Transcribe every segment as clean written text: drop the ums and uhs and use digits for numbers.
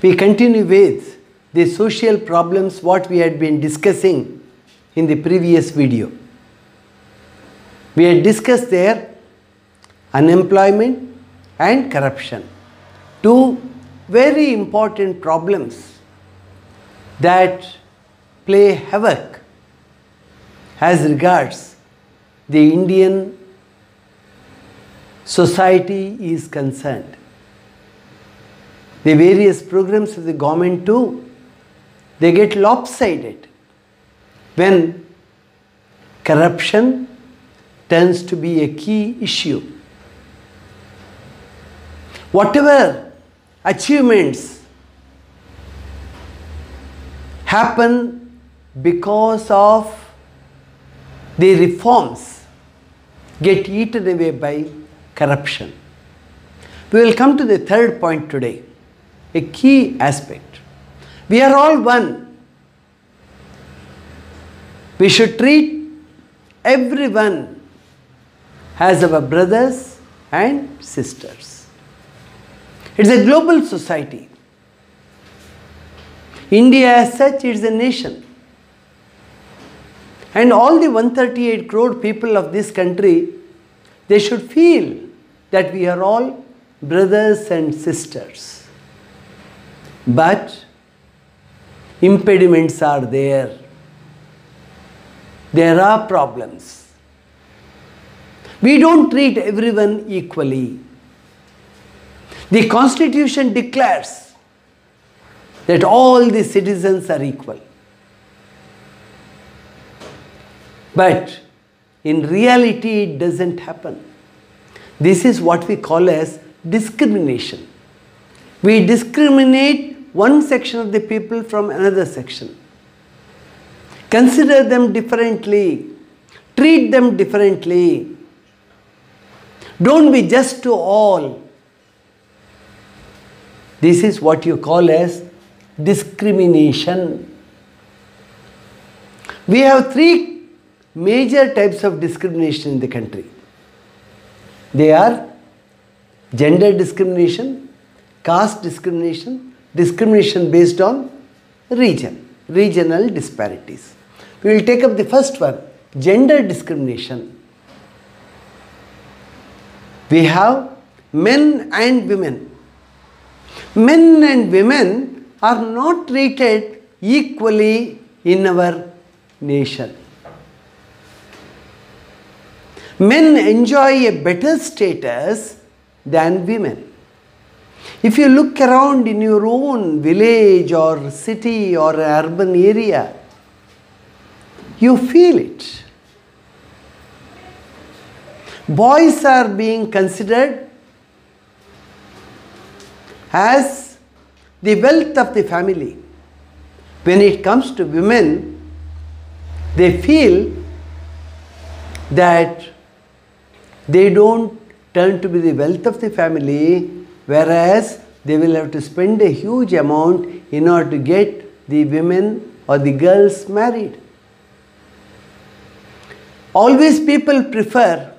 We continue with the social problems what we had been discussing in the previous video. We had discussed there unemployment and corruption, two very important problems that play havoc as regards the Indian society is concerned. The various programs of the government too, they get lopsided when corruption turns to be a key issue. Whatever achievements happen because of the reforms get eaten away by corruption. We will come to the third point today, a key aspect. We are all one. We should treat everyone as our brothers and sisters. It's a global society. India as such is a nation. And all the 138 crore people of this country, they should feel that we are all brothers and sisters. But impediments are there. There are problems. We don't treat everyone equally. The Constitution declares that all the citizens are equal. But in reality, it doesn't happen. This is what we call as discrimination. We discriminate one section of the people from another section. Consider them differently. Treat them differently. Don't be just to all. This is what you call as discrimination. We have three major types of discrimination in the country. They are gender discrimination, caste discrimination, discrimination based on region, regional disparities. We will take up the first one, gender discrimination. We have men and women. Men and women are not treated equally in our nation. Men enjoy a better status than women. If you look around in your own village or city or urban area, you feel it. Boys are being considered as the wealth of the family. When it comes to women, they feel that they don't turn to be the wealth of the family, whereas they will have to spend a huge amount in order to get the women or the girls married. Always people prefer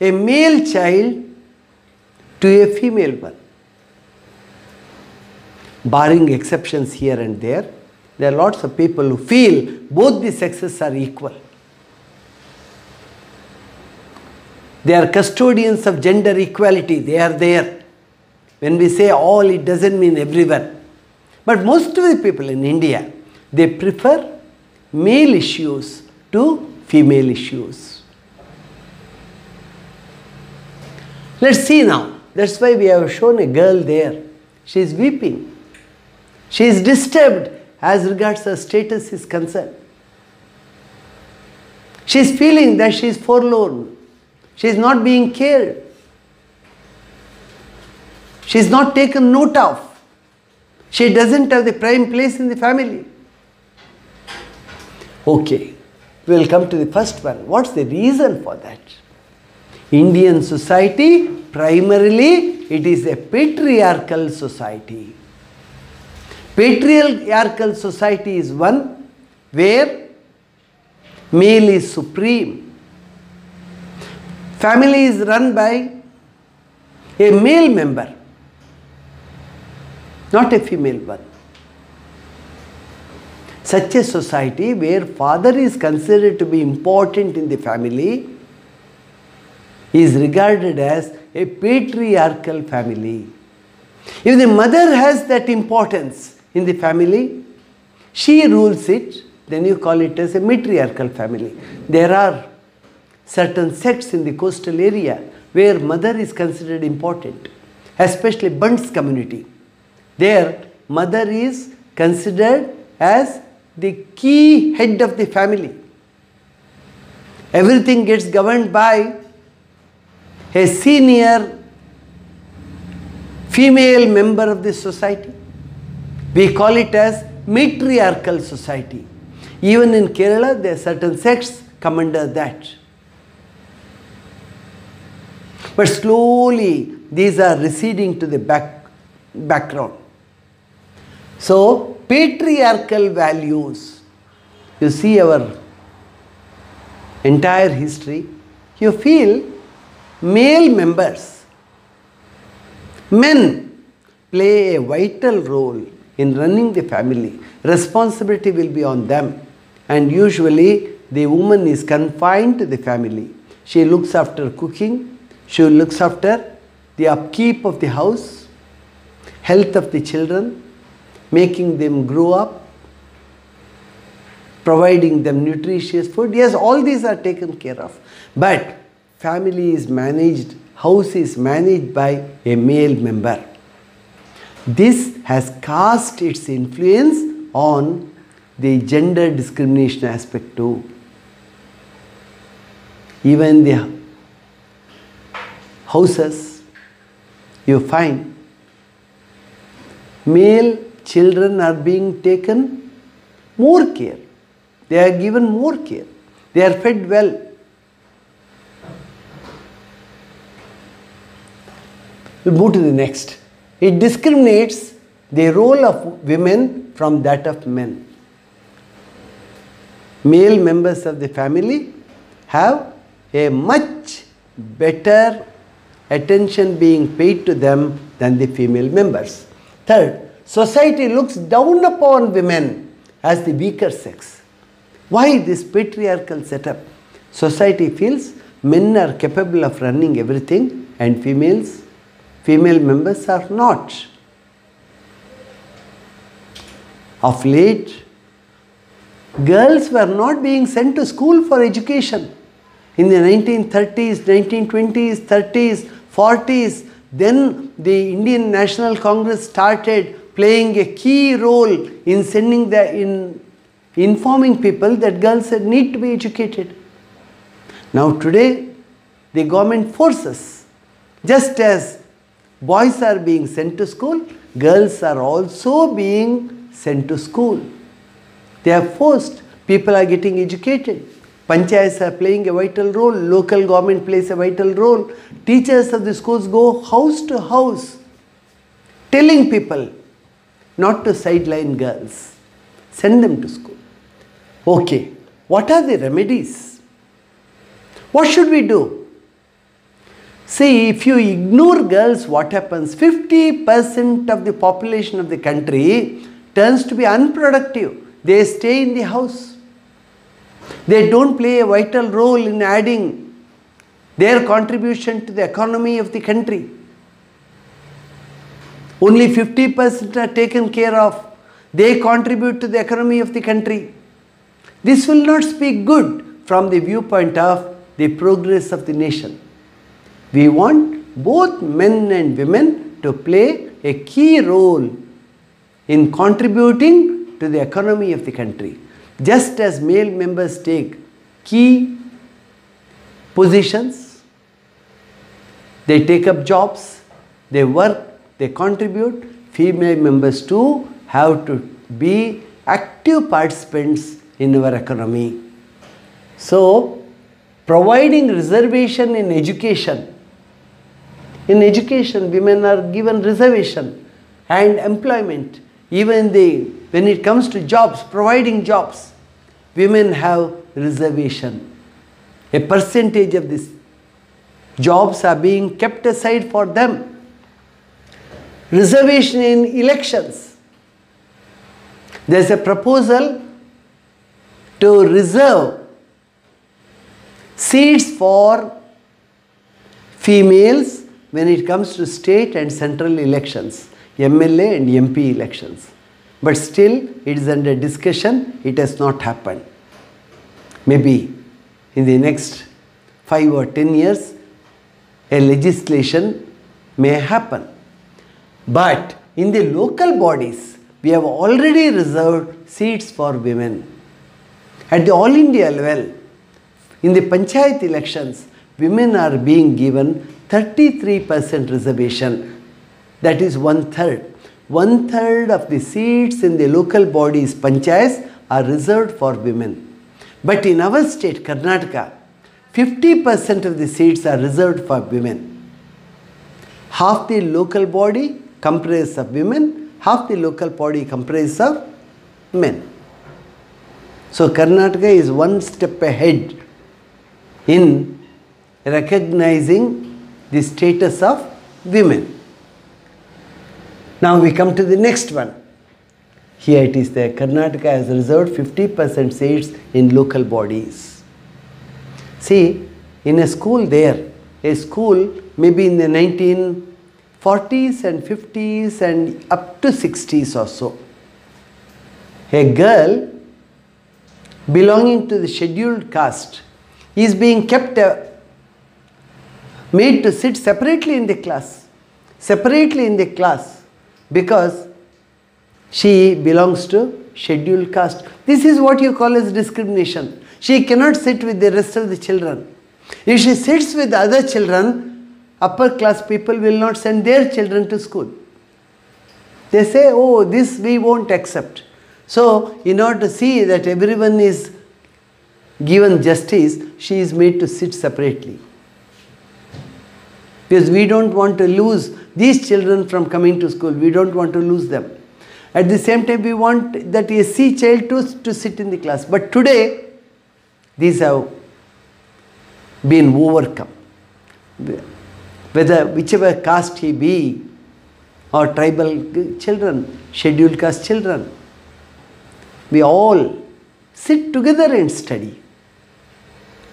a male child to a female one. Barring exceptions here and there are lots of people who feel both the sexes are equal. They are custodians of gender equality. They are there. When we say all, it doesn't mean everyone. But most of the people in India, they prefer male issues to female issues. Let's see now. That's why we have shown a girl there. She is weeping. She is disturbed as regards her status is concerned. She is feeling that she is forlorn. She is not being cared. She is not taken note of. She doesn't have the prime place in the family. Okay, we will come to the first one. What's the reason for that? Indian society, primarily, it is a patriarchal society. Patriarchal society is one where male is supreme. Family is run by a male member. not a female one. Such a society where father is considered to be important in the family is regarded as a patriarchal family. If the mother has that importance in the family, she rules it, then you call it as a matriarchal family. There are certain sects in the coastal area where mother is considered important, especially Bunts community. There, mother is considered as the key head of the family. Everything gets governed by a senior female member of the society. We call it as matriarchal society. Even in Kerala, there are certain sects come under that. But slowly, these are receding to the background. So, patriarchal values, you see our entire history, you feel male members, men play a vital role in running the family. Responsibility will be on them, and usually the woman is confined to the family. She looks after cooking, she looks after the upkeep of the house, health of the children, making them grow up, providing them nutritious food. Yes, all these are taken care of. But family is managed, house is managed by a male member. This has cast its influence on the gender discrimination aspect too. Even the houses, you find male children are being taken more care. They are given more care. They are fed well. We'll move to the next. It discriminates the role of women from that of men. Male members of the family have a much better attention being paid to them than the female members. Third, society looks down upon women as the weaker sex. Why this patriarchal setup? Society feels men are capable of running everything and female members are not. Of late, girls were not being sent to school for education. In the 1930s, 1920s, 30s, 40s, then the Indian National Congress started playing a key role in informing people that girls need to be educated. Now today, the government forces, just as boys are being sent to school, girls are also being sent to school. They are forced. People are getting educated. Panchayats are playing a vital role. Local government plays a vital role. Teachers of the schools go house to house, telling people not to sideline girls. Send them to school. Okay, what are the remedies? What should we do? See, if you ignore girls, what happens? 50% of the population of the country turns to be unproductive. They stay in the house. They don't play a vital role in adding their contribution to the economy of the country. Only 50% are taken care of. They contribute to the economy of the country. This will not speak good from the viewpoint of the progress of the nation. We want both men and women to play a key role in contributing to the economy of the country. Just as male members take key positions, they take up jobs, they work, they contribute, female members too have to be active participants in our economy. So, providing reservation in education. In education, women are given reservation and employment. Even when it comes to jobs, providing jobs, women have reservation. A percentage of these jobs are being kept aside for them. Reservation in elections. There is a proposal to reserve seats for females when it comes to state and central elections, MLA and MP elections. But still it is under discussion, it has not happened. Maybe in the next 5 or 10 years, a legislation may happen. But in the local bodies, we have already reserved seats for women. At the All India level, in the Panchayat elections, women are being given 33% reservation. That is 1/3. 1/3 of the seats in the local bodies, Panchayats, are reserved for women. But in our state, Karnataka, 50% of the seats are reserved for women. Half the local body comprises of women, half the local body comprises of men. So Karnataka is one step ahead in recognizing the status of women. Now we come to the next one. Here it is there. Karnataka has reserved 50% seats in local bodies. See, in a school there, a school maybe in the 1940s and 50s and up to 60s or so, a girl belonging to the scheduled caste is being kept, made to sit separately in the class, because she belongs to scheduled caste. This is what you call as discrimination. She cannot sit with the rest of the children. If she sits with the other children, upper class people will not send their children to school. They say, oh, this we won't accept. So, in order to see that everyone is given justice, she is made to sit separately. Because we don't want to lose these children from coming to school. We don't want to lose them. At the same time, we want that SC child to sit in the class. But today, these have been overcome. Whichever caste he be, or tribal children, scheduled caste children, we all sit together and study.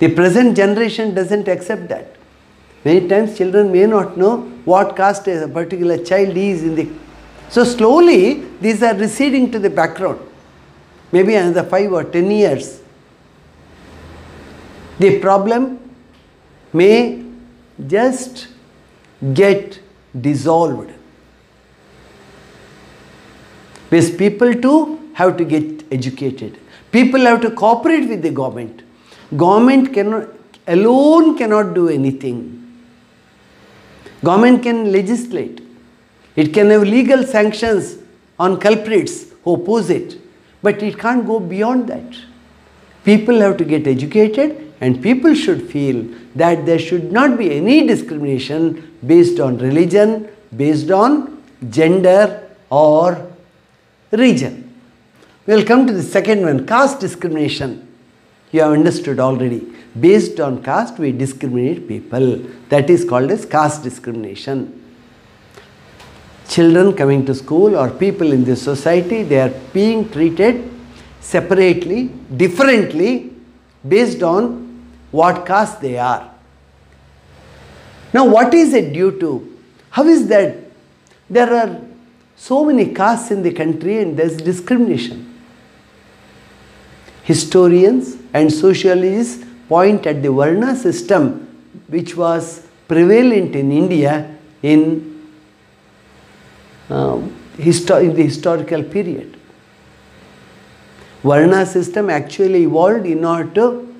The present generation doesn't accept that. Many times children may not know what caste a particular child is in the... So slowly these are receding to the background. Maybe another 5 or 10 years. The problem may just get dissolved. Because people too have to get educated. People have to cooperate with the government. Government alone cannot do anything. Government can legislate. It can have legal sanctions on culprits who oppose it. But it can't go beyond that. People have to get educated, and people should feel that there should not be any discrimination based on religion, based on gender or region. We will come to the second one, caste discrimination. You have understood already. Based on caste, we discriminate people. That is called as caste discrimination. Children coming to school or people in the society, they are being treated separately, differently, based on what caste they are. Now, what is it due to? How is that? There are so many castes in the country and there is discrimination. Historians and sociologists point at the Varna system which was prevalent in India in the historical period. Varna system actually evolved in order to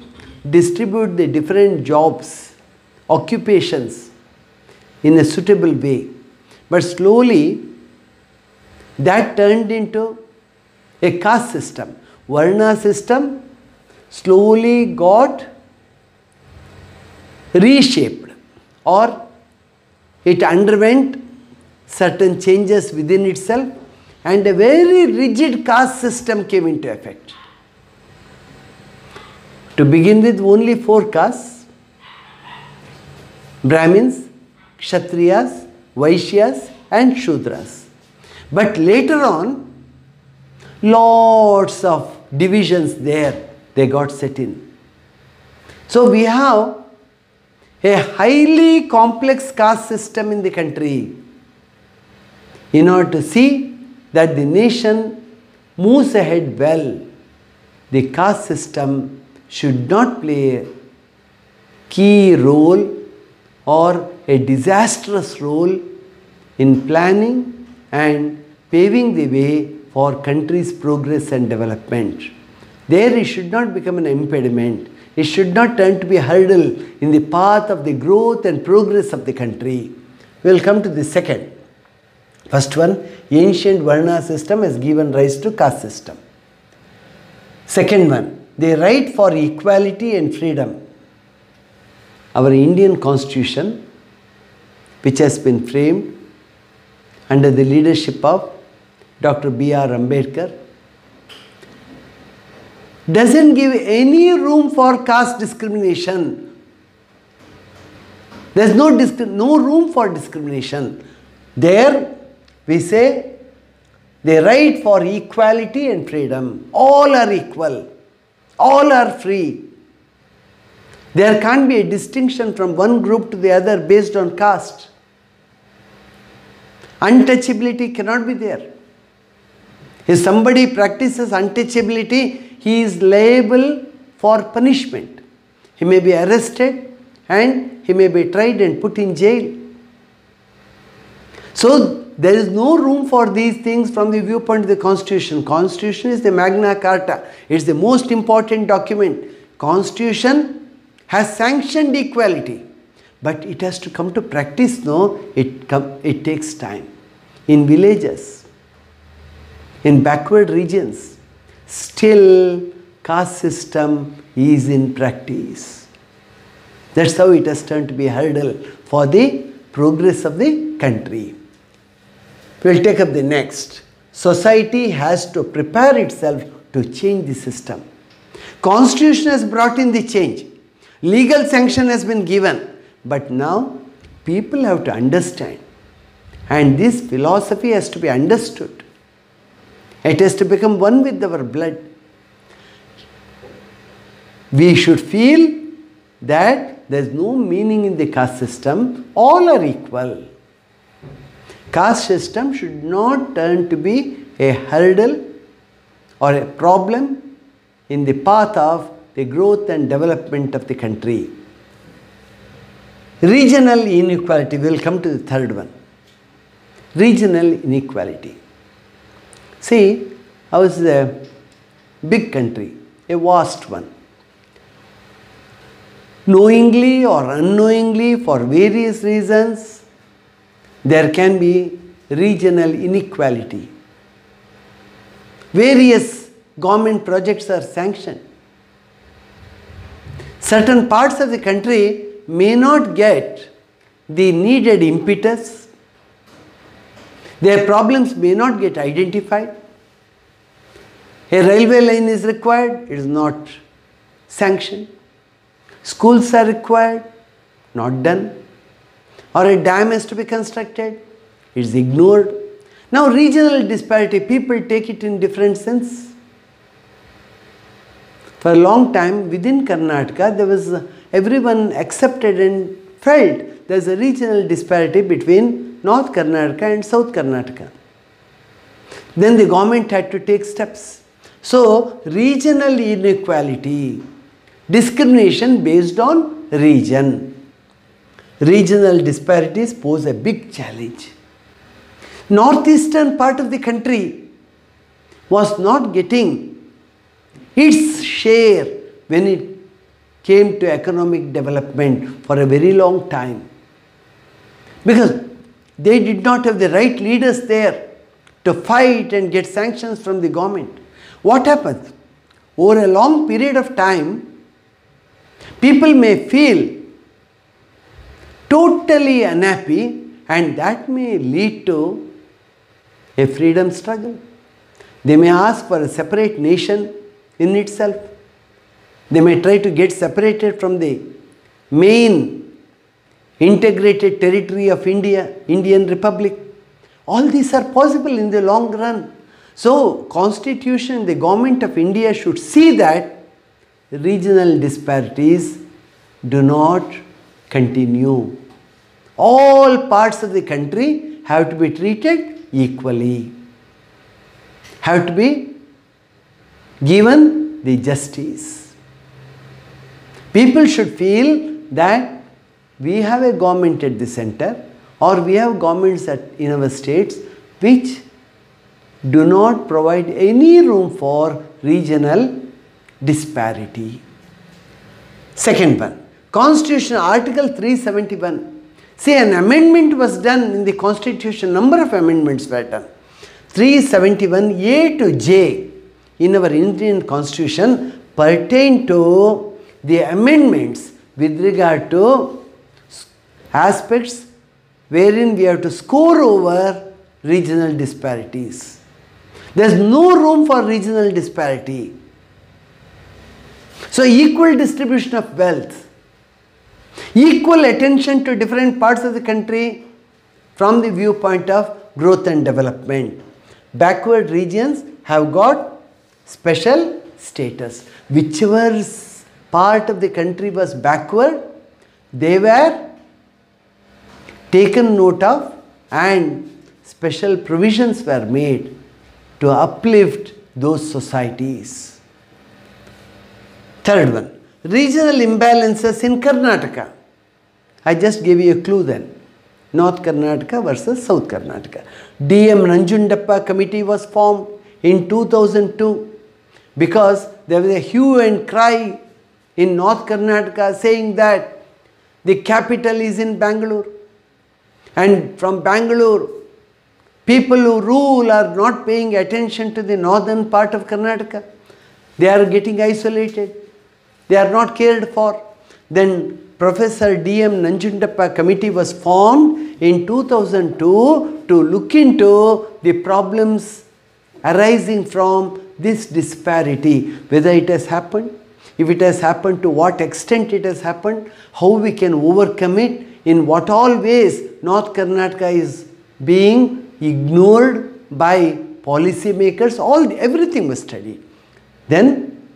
distribute the different jobs, occupations in a suitable way. But slowly that turned into a caste system. Varna system slowly got reshaped, or it underwent certain changes within itself, and a very rigid caste system came into effect. To begin with, only 4 castes: Brahmins, Kshatriyas, Vaishyas and Shudras. But later on, lots of divisions there, they got set in. So we have a highly complex caste system in the country. In order to see that the nation moves ahead well, the caste system should not play a key role or a disastrous role in planning and paving the way for country's progress and development. There it should not become an impediment. It should not turn to be a hurdle in the path of the growth and progress of the country. We will come to the second. First one, ancient Varna system has given rise to caste system. Second one, the right for equality and freedom. Our Indian constitution, which has been framed under the leadership of Dr. B.R. Ambedkar, doesn't give any room for caste discrimination. There is no room for discrimination. There we say the right for equality and freedom. All are equal. All are free. There can't be a distinction from one group to the other based on caste. Untouchability cannot be there. If somebody practices untouchability, he is liable for punishment. He may be arrested and he may be tried and put in jail. So there is no room for these things from the viewpoint of the Constitution. Constitution is the Magna Carta. It is the most important document. Constitution has sanctioned equality, but it has to come to practice. No, it takes time. In villages, in backward regions, still caste system is in practice. That's how it has turned to be a hurdle for the progress of the country. We will take up the next. Society has to prepare itself to change the system. Constitution has brought in the change. Legal sanction has been given. But now people have to understand. And this philosophy has to be understood. It has to become one with our blood. We should feel that there is no meaning in the caste system. All are equal. Caste system should not turn to be a hurdle or a problem in the path of the growth and development of the country. Regional inequality. We will come to the third one. Regional inequality. See, ours is a big country, a vast one. Knowingly or unknowingly, for various reasons, there can be regional inequality. Various government projects are sanctioned. Certain parts of the country may not get the needed impetus. Their problems may not get identified. A railway line is required, it is not sanctioned. Schools are required, not done. Or a dam has to be constructed, it is ignored. Now regional disparity, people take it in different sense. For a long time within Karnataka, there was everyone accepted and felt there is a regional disparity between North Karnataka and South Karnataka. Then the government had to take steps. So regional inequality, discrimination based on region. Regional disparities pose a big challenge. Northeastern part of the country was not getting its share when it came to economic development for a very long time. Because they did not have the right leaders there to fight and get sanctions from the government. What happens? Over a long period of time, people may feel totally unhappy, and that may lead to a freedom struggle. They may ask for a separate nation in itself. They may try to get separated from the main integrated territory of India, Indian Republic. All these are possible in the long run. So, Constitution, the Government of India should see that regional disparities do not continue. All parts of the country have to be treated equally, have to be given the justice. People should feel that we have a government at the center, or we have governments in our states which do not provide any room for regional disparity. Second one, Constitution Article 371. See, an amendment was done in the Constitution, number of amendments were done. 371 A to J in our Indian Constitution pertain to the amendments with regard to aspects wherein we have to score over regional disparities. There is no room for regional disparity. So, equal distribution of wealth, equal attention to different parts of the country from the viewpoint of growth and development. Backward regions have got special status. Whichever part of the country was backward, they were taken note of and special provisions were made to uplift those societies. Third one, regional imbalances in Karnataka. I just gave you a clue then. North Karnataka versus South Karnataka. D.M. Nanjundappa committee was formed in 2002 because there was a hue and cry in North Karnataka saying that the capital is in Bangalore, and from Bangalore people who rule are not paying attention to the northern part of Karnataka. They are getting isolated. They are not cared for. Then Professor D.M. Nanjundappa committee was formed in 2002 to look into the problems arising from this disparity, whether it has happened, if it has happened, to what extent it has happened, how we can overcome it, in what all ways North Karnataka is being ignored by policy makers. Everything was studied. Then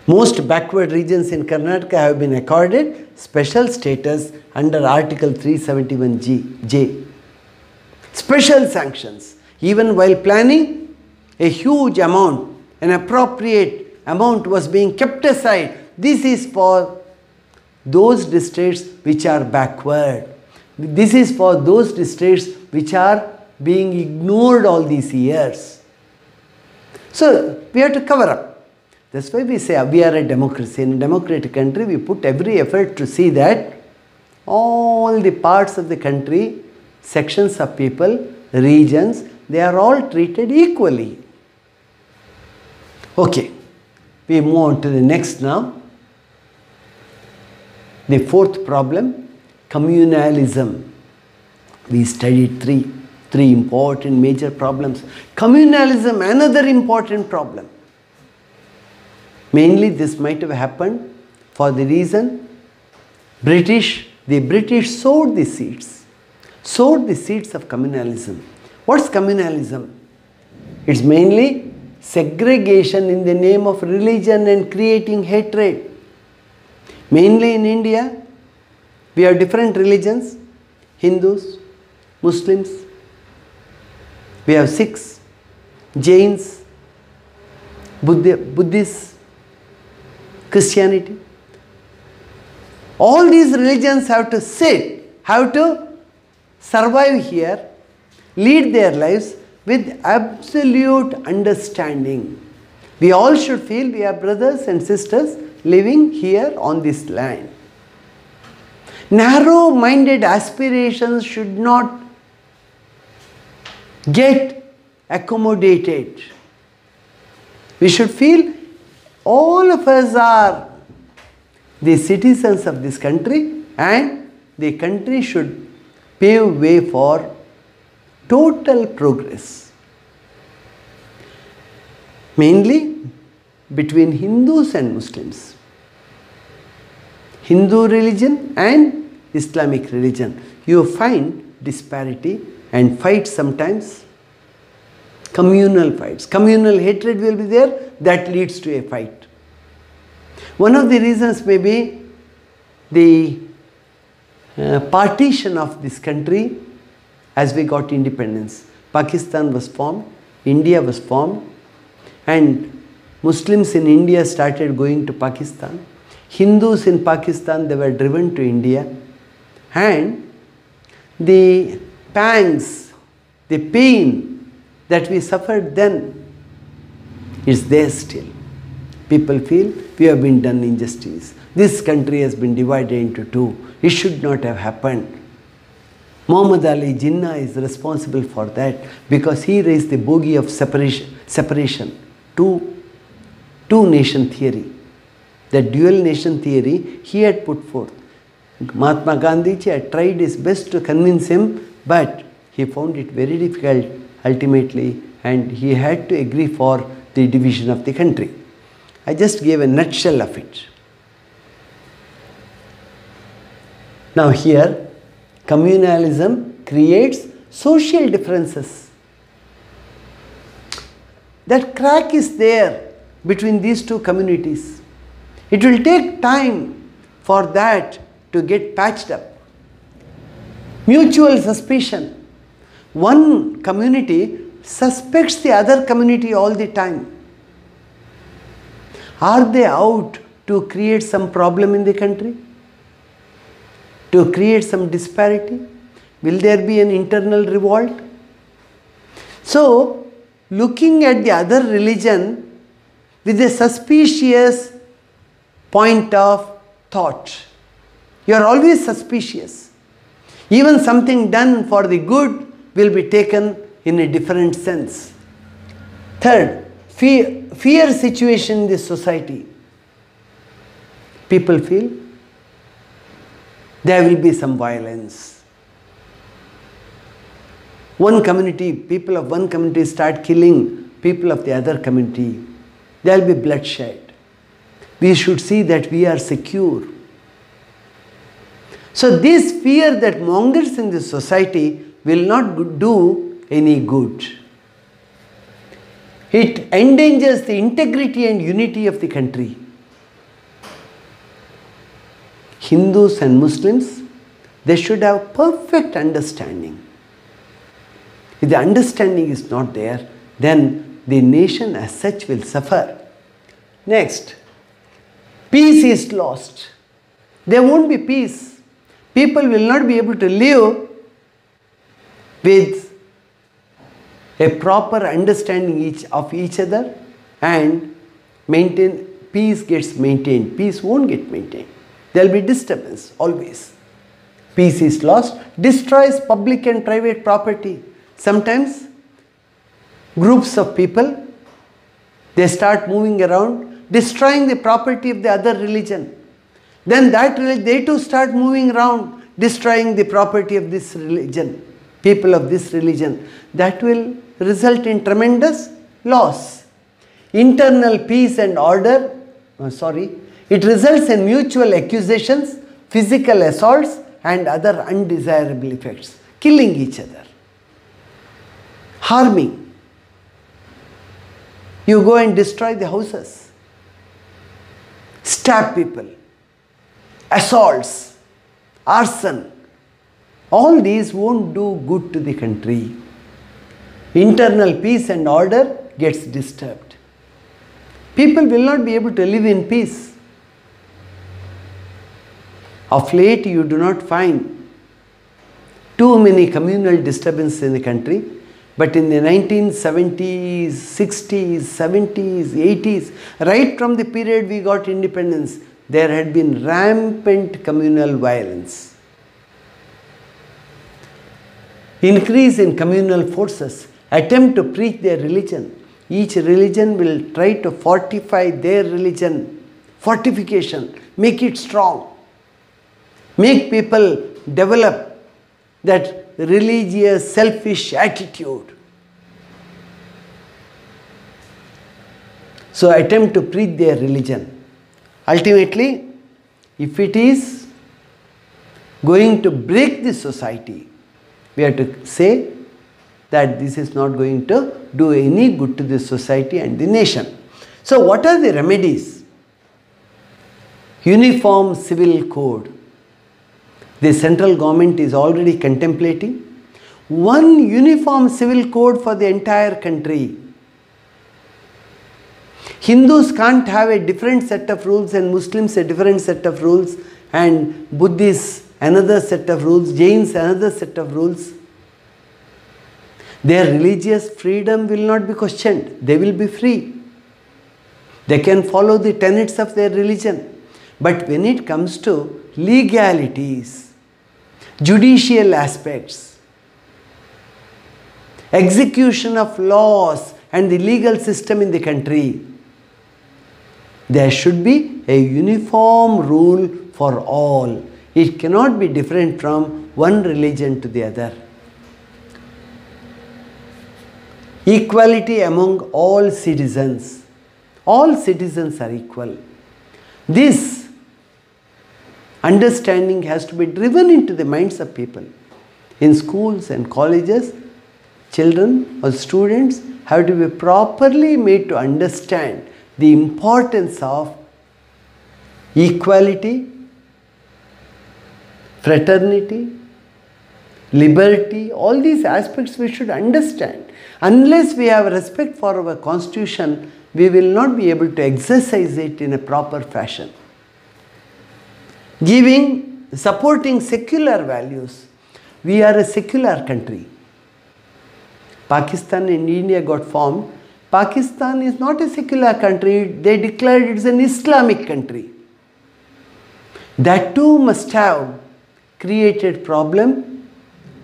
most backward regions in Karnataka have been accorded special status under Article 371J. Special sanctions. Even while planning, a huge amount, an appropriate amount was being kept aside. This is for those districts which are backward. This is for those districts which are being ignored all these years. So we have to cover up. That's why we say we are a democracy. In a democratic country, we put every effort to see that all the parts of the country, sections of people, regions, they are all treated equally. Okay, we move on to the next now. The fourth problem, communalism. We studied three important major problems. Communalism, another important problem. Mainly this might have happened for the reason the British sowed the seeds of communalism. What's communalism? It's mainly segregation in the name of religion and creating hatred. Mainly in India, we have different religions, Hindus, Muslims, we have Sikhs, Jains, Buddhists, Christianity. All these religions have to survive here, lead their lives with absolute understanding. We all should feel we are brothers and sisters living here on this land. Narrow-minded aspirations should not get accommodated. We should feel all of us are the citizens of this country, and the country should pave way for total progress. Mainly between Hindus and Muslims. Hindu religion and Islamic religion, you find disparity and fights sometimes, communal fights. Communal hatred will be there, that leads to a fight. One of the reasons may be the partition of this country as we got independence. Pakistan was formed, India was formed, and Muslims in India started going to Pakistan. Hindus in Pakistan, they were driven to India, and the pangs, the pain that we suffered then is there still. People feel we have been done injustice. This country has been divided into two. It should not have happened. Muhammad Ali Jinnah is responsible for that because he raised the bogey of separation, two-nation theory. The dual nation theory he had put forth. Mahatma Gandhi had tried his best to convince him, but he found it very difficult ultimately, and he had to agree for the division of the country. I just gave a nutshell of it. Now here, communalism creates social differences. That crack is there between these two communities. It will take time for that to get patched up. Mutual suspicion. One community suspects the other community all the time. Are they out to create some problem in the country? To create some disparity? Will there be an internal revolt? So, looking at the other religion with a suspicious point of thought. You are always suspicious. Even something done for the good will be taken in a different sense. Third, fear situation in this society. People feel there will be some violence. One community, people of one community start killing people of the other community. There will be bloodshed. We should see that we are secure. So this fear that mongers in this society will not do any good. It endangers the integrity and unity of the country. Hindus and Muslims, they should have perfect understanding. If the understanding is not there, then the nation as such will suffer. Next, peace is lost. There won't be peace. People will not be able to live with a proper understanding of each other, and peace gets maintained. Peace won't get maintained. There will be disturbance always. Peace is lost, destroys public and private property. Sometimes groups of people, they start moving around, destroying the property of the other religion. Then they too start moving around, destroying the property of this religion, people of this religion. That will result in tremendous loss. Internal peace and order, it results in mutual accusations, physical assaults and other undesirable effects. Killing each other, harming. You go and destroy the houses, stab people, assaults, arson. All these won't do good to the country. Internal peace and order gets disturbed. People will not be able to live in peace. Of late, you do not find too many communal disturbances in the country, but in the 1970s, 60s, 70s, 80s, right from the period we got independence, there had been rampant communal violence. Increase in communal forces, attempt to preach their religion. Each religion will try to fortify their religion. Fortification, make it strong. Make people develop that religious, selfish attitude. So attempt to preach their religion. Ultimately, if it is going to break the society, we have to say that this is not going to do any good to the society and the nation. So what are the remedies? Uniform Civil Code. The central government is already contemplating one uniform civil code for the entire country. Hindus can't have a different set of rules and Muslims a different set of rules and Buddhists another set of rules, Jains another set of rules. Their religious freedom will not be questioned. They will be free. They can follow the tenets of their religion. But when it comes to legalities, judicial aspects, execution of laws and the legal system in the country, there should be a uniform rule for all. It cannot be different from one religion to the other. Equality among all citizens. All citizens are equal. This understanding has to be driven into the minds of people. In schools and colleges, children or students have to be properly made to understand the importance of equality, fraternity, liberty. All these aspects we should understand. Unless we have respect for our constitution, we will not be able to exercise it in a proper fashion. Supporting secular values. We are a secular country. Pakistan and India got formed. Pakistan is not a secular country. They declared it's an Islamic country. That too must have created problem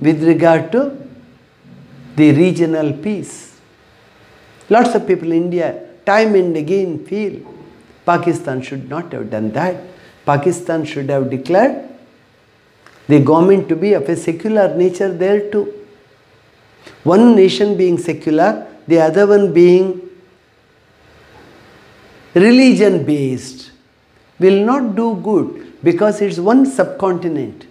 with regard to the regional peace. Lots of people in India time and again feel Pakistan should not have done that. Pakistan should have declared the government to be of a secular nature there too. One nation being secular, the other one being religion based will not do good because it's one subcontinent.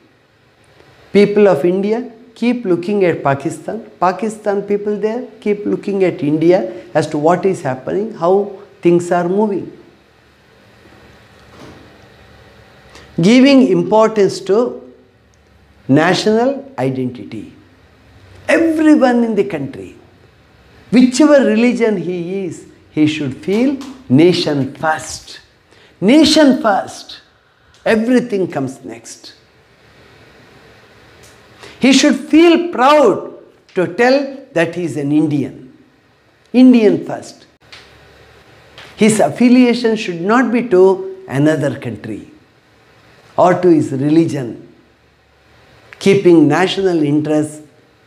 People of India keep looking at Pakistan. Pakistan people there keep looking at India as to what is happening, how things are moving. Giving importance to national identity. Everyone in the country, whichever religion he is, he should feel nation first. Nation first. Everything comes next. He should feel proud to tell that he is an Indian. Indian first. His affiliation should not be to another country or to his religion, keeping national interests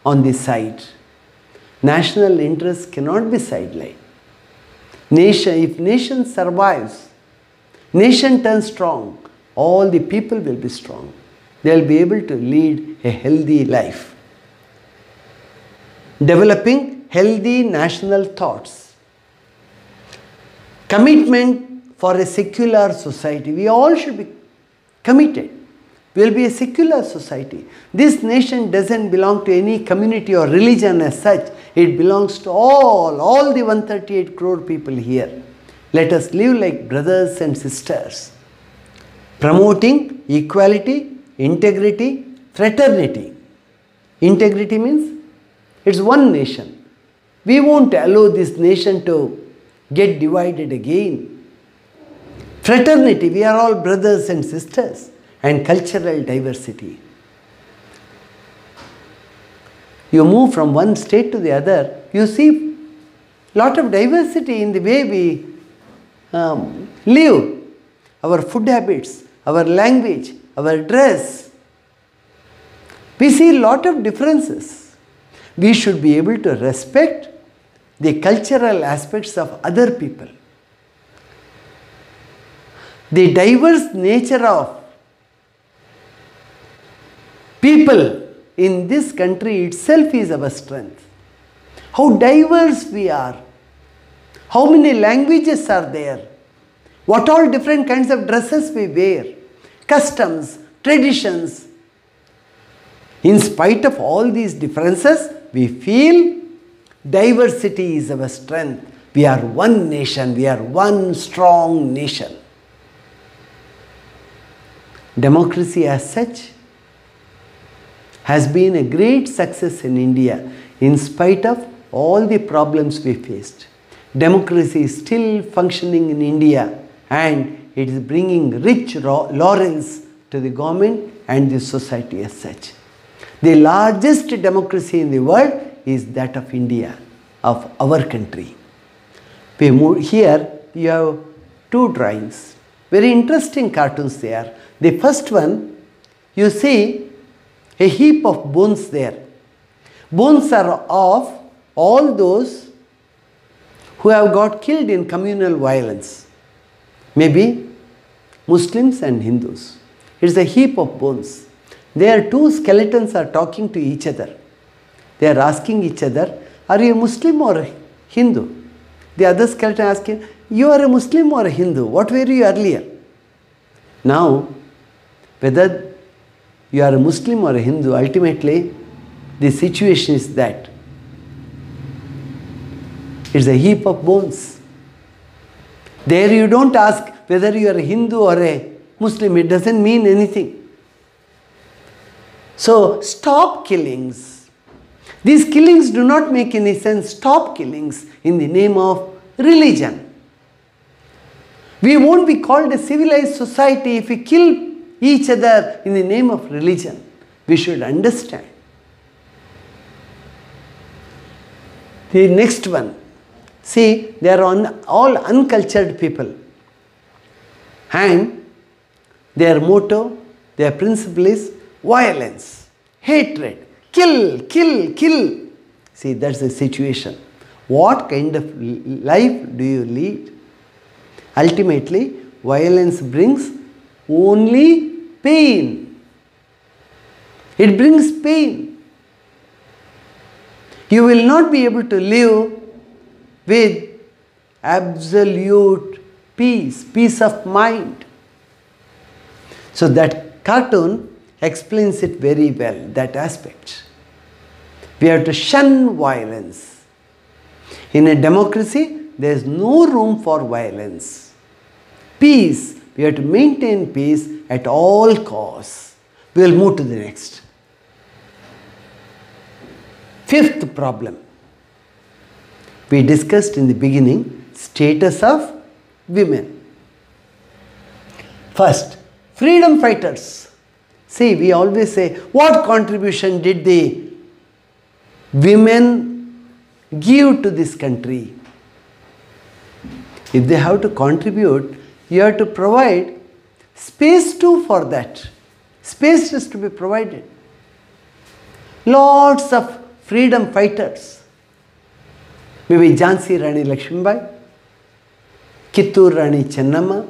on the side. National interests cannot be sidelined. If nation survives, nation turns strong, all the people will be strong. They will be able to lead a healthy life. Developing healthy national thoughts. Commitment for a secular society. We all should be committed. We will be a secular society. This nation doesn't belong to any community or religion as such. It belongs to all the 138 crore people here. Let us live like brothers and sisters. Promoting equality, integrity, fraternity. Integrity means it's one nation. We won't allow this nation to get divided again. Fraternity, we are all brothers and sisters. And cultural diversity. You move from one state to the other, you see lot of diversity in the way we live. Our food habits, our language, our dress. We see a lot of differences. We should be able to respect the cultural aspects of other people. The diverse nature of people in this country itself is our strength. How diverse we are. How many languages are there. What all different kinds of dresses we wear. Customs, traditions. In spite of all these differences, we feel diversity is our strength. We are one nation, we are one strong nation. Democracy as such has been a great success in India in spite of all the problems we faced. Democracy is still functioning in India and it is bringing rich laurels to the government and the society as such. The largest democracy in the world is that of India, of our country. Here you have two drawings, very interesting cartoons there. The first one, you see a heap of bones there. Bones are of all those who have got killed in communal violence, maybe Muslims and Hindus. It's a heap of bones. There two skeletons are talking to each other. They are asking each other, are you a Muslim or a Hindu? The other skeleton asking, you are a Muslim or a Hindu? What were you earlier? Now, whether you are a Muslim or a Hindu, ultimately the situation is that it's a heap of bones. There you don't ask whether you are a Hindu or a Muslim. It doesn't mean anything. So stop killings. These killings do not make any sense. Stop killings in the name of religion. We won't be called a civilized society if we kill each other in the name of religion. We should understand. The next one. See, they are all uncultured people. And their motto, their principle is violence, hatred, kill, kill, kill. See, that's the situation. What kind of life do you lead? Ultimately, violence brings only pain. It brings pain. You will not be able to live with absolute peace, peace of mind. So that cartoon explains it very well, that aspect. We have to shun violence. In a democracy, there is no room for violence. Peace, we have to maintain peace at all costs. We will move to the next. Fifth problem. We discussed in the beginning, status of women. First, freedom fighters. See, we always say, what contribution did the women give to this country? If they have to contribute, you have to provide space too for that. Space is to be provided. Lots of freedom fighters. Maybe Jhansi Rani Lakshmibai, Kittur Rani Chennamma,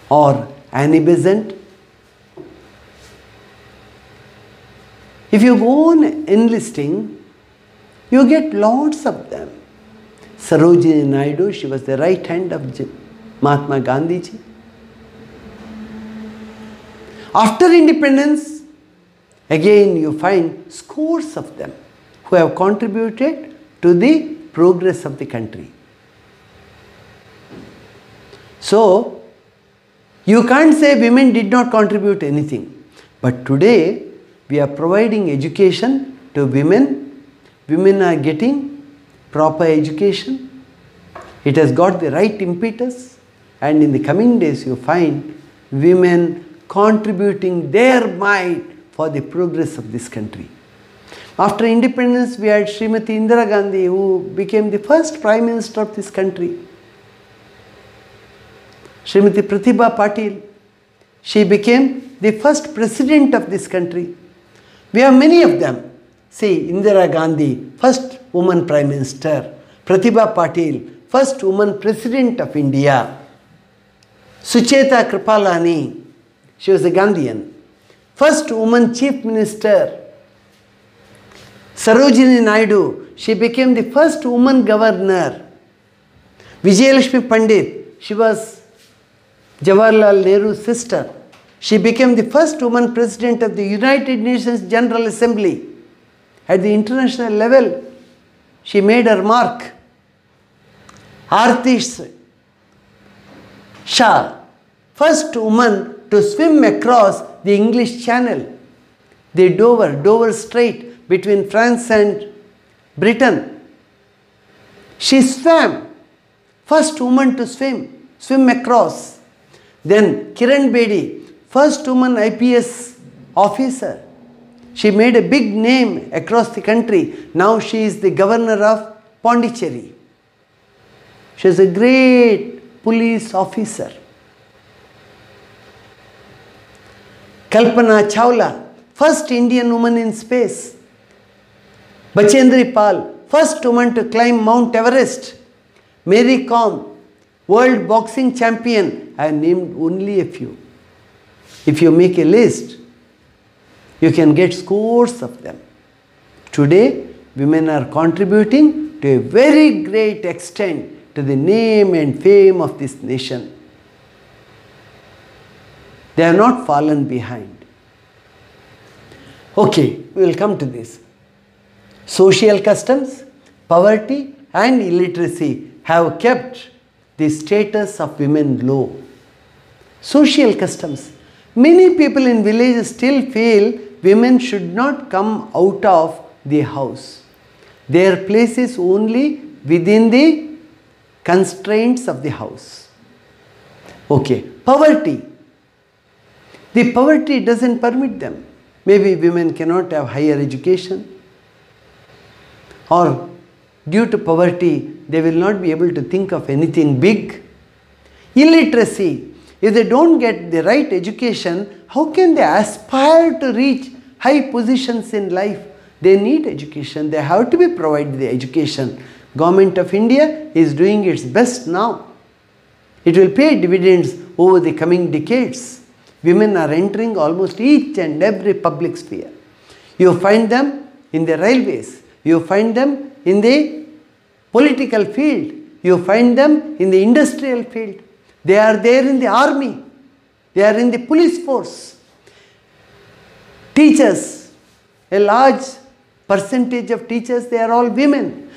or Annie Besant. If you go on enlisting, you get lots of them. Sarojini Naidu, she was the right hand of Mahatma Gandhi ji. After independence, again you find scores of them who have contributed to the progress of the country. So, you can't say women did not contribute anything. But today, we are providing education to women. Women are getting proper education. It has got the right impetus. And in the coming days, you find women contributing their might for the progress of this country. After independence, we had Srimati Indira Gandhi, who became the first Prime Minister of this country. Srimati Pratibha Patil, she became the first President of this country. We have many of them. See, Indira Gandhi, first woman Prime Minister. Pratibha Patil, first woman President of India. Sucheta Kripalani, she was a Gandhian. First woman Chief Minister. Sarojini Naidu, she became the first woman Governor. Vijayalakshmi Pandit, she was Jawaharlal Nehru's sister. She became the first woman President of the United Nations General Assembly. At the international level, she made her mark. Aarti Shah, first woman to swim across the English Channel, the Dover Strait between France and Britain. She swam, first woman to swim across. Then Kiran Bedi, first woman IPS officer. She made a big name across the country. Now she is the governor of Pondicherry. She is a great police officer. Kalpana Chawla, first Indian woman in space. Bachendri Pal, first woman to climb Mount Everest. Mary Kom, world boxing champion. I have named only a few. If you make a list, you can get scores of them. Today, women are contributing to a very great extent to the name and fame of this nation. They have not fallen behind. Okay, we will come to this. Social customs, poverty and illiteracy have kept the status of women low. Social customs. Many people in villages still feel women should not come out of the house. Their place is only within the constraints of the house. Okay, poverty. The poverty doesn't permit them. Maybe women cannot have higher education, or due to poverty they will not be able to think of anything big. Illiteracy. If they don't get the right education, how can they aspire to reach high positions in life? They need education. They have to be provided the education. Government of India is doing its best now. It will pay dividends over the coming decades. Women are entering almost each and every public sphere. You find them in the railways. You find them in the political field. You find them in the industrial field. They are there in the army. They are in the police force. Teachers, a large percentage of teachers, they are all women.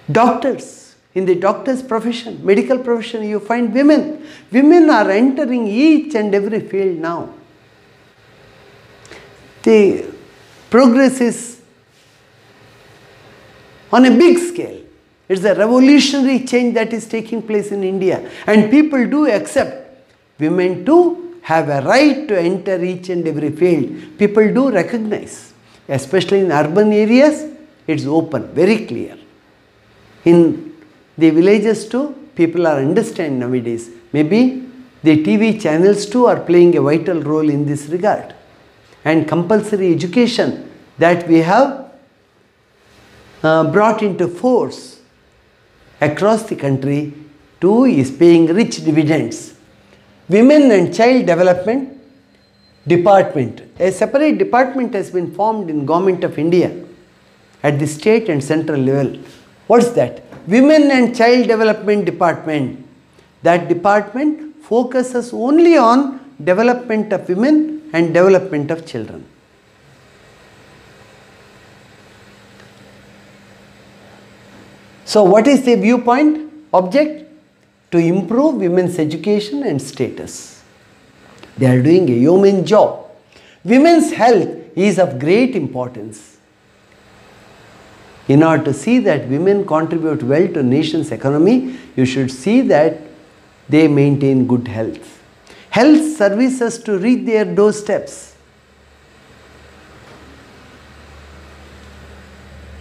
Doctors, in the doctor's profession, medical profession, you find women. Women are entering each and every field now. The progress is on a big scale. It's a revolutionary change that is taking place in India. And people do accept women too have a right to enter each and every field. People do recognize. Especially in urban areas, it's open, very clear. In the villages too, people are understanding nowadays. Maybe the TV channels too are playing a vital role in this regard. And compulsory education that we have brought into force across the country too is paying rich dividends. Women and Child Development Department. A separate department has been formed in Government of India at the state and central level. What's that? Women and Child Development Department. That department focuses only on development of women and development of children. So what is the viewpoint? Object? To improve women's education and status. They are doing a yeoman job. Women's health is of great importance. In order to see that women contribute well to nation's economy, you should see that they maintain good health. Health services to reach their doorsteps.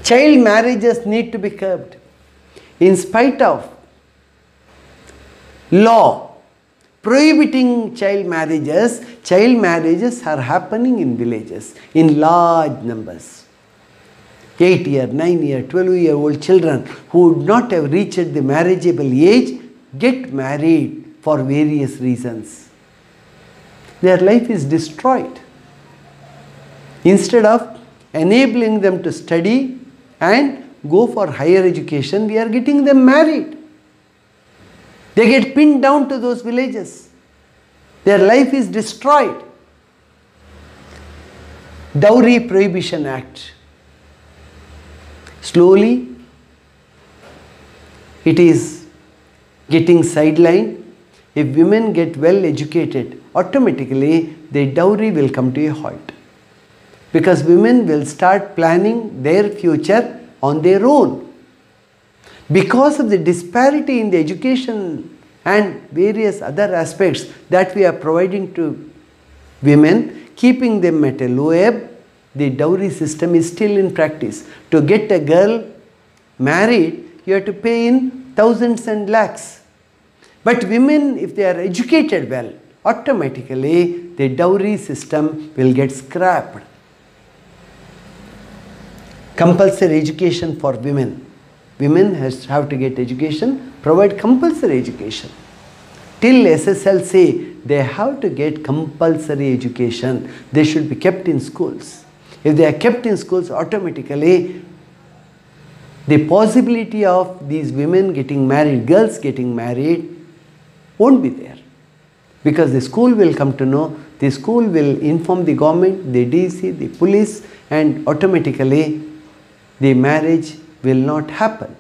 Child marriages need to be curbed. In spite of law prohibiting child marriages are happening in villages in large numbers. 8-year, 9-year, 12-year-old children who would not have reached the marriageable age get married for various reasons. Their life is destroyed. Instead of enabling them to study and go for higher education, we are getting them married. They get pinned down to those villages. Their life is destroyed. Dowry Prohibition Act. Slowly, it is getting sidelined. If women get well educated, automatically the dowry will come to a halt. Because women will start planning their future on their own. Because of the disparity in the education and various other aspects that we are providing to women, keeping them at a low ebb, the dowry system is still in practice. To get a girl married, you have to pay in thousands and lakhs. But women, if they are educated well, automatically the dowry system will get scrapped. Compulsory education for women. Women have to get education, provide compulsory education. Till SSLC, they have to get compulsory education. They should be kept in schools. If they are kept in schools, automatically the possibility of these women getting married, girls getting married, won't be there. Because the school will come to know, the school will inform the government, the DC, the police, and automatically the marriage will not happen.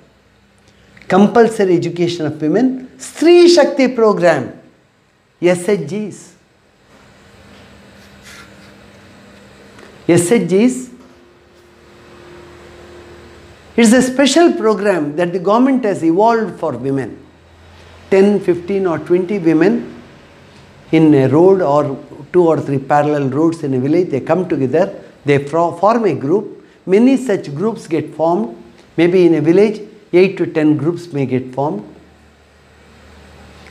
Compulsory education of women, Stree Shakti program, SHGs. SHGs, it's a special program that the government has evolved for women. 10, 15 or 20 women in a road or 2 or 3 parallel roads in a village, they come together, they form a group. Many such groups get formed. Maybe in a village, 8 to 10 groups may get formed.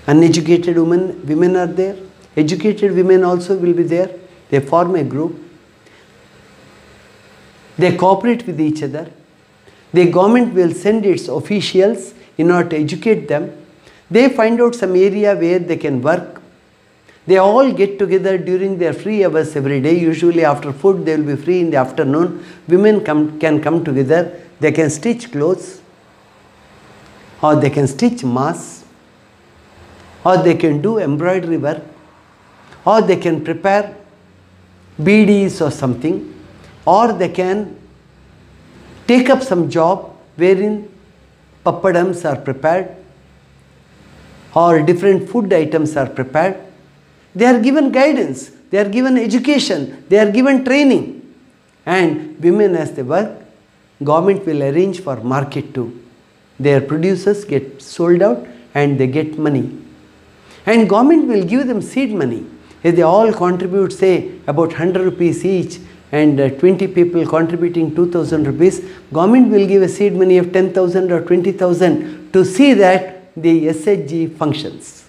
Uneducated women are there. Educated women also will be there. They form a group. They cooperate with each other. The government will send its officials in order to educate them. They find out some area where they can work. They all get together during their free hours every day. Usually after food they will be free in the afternoon. Women can come together. They can stitch clothes, or they can stitch masks, or they can do embroidery work, or they can prepare beedies or something, or they can take up some job wherein pappadams are prepared or different food items are prepared. They are given guidance, they are given education, they are given training, and women as they work, government will arrange for market too. Their producers get sold out and they get money. And government will give them seed money. If they all contribute, say, about 100 rupees each, and 20 people contributing 2,000 rupees, government will give a seed money of 10,000 or 20,000 to see that the SHG functions.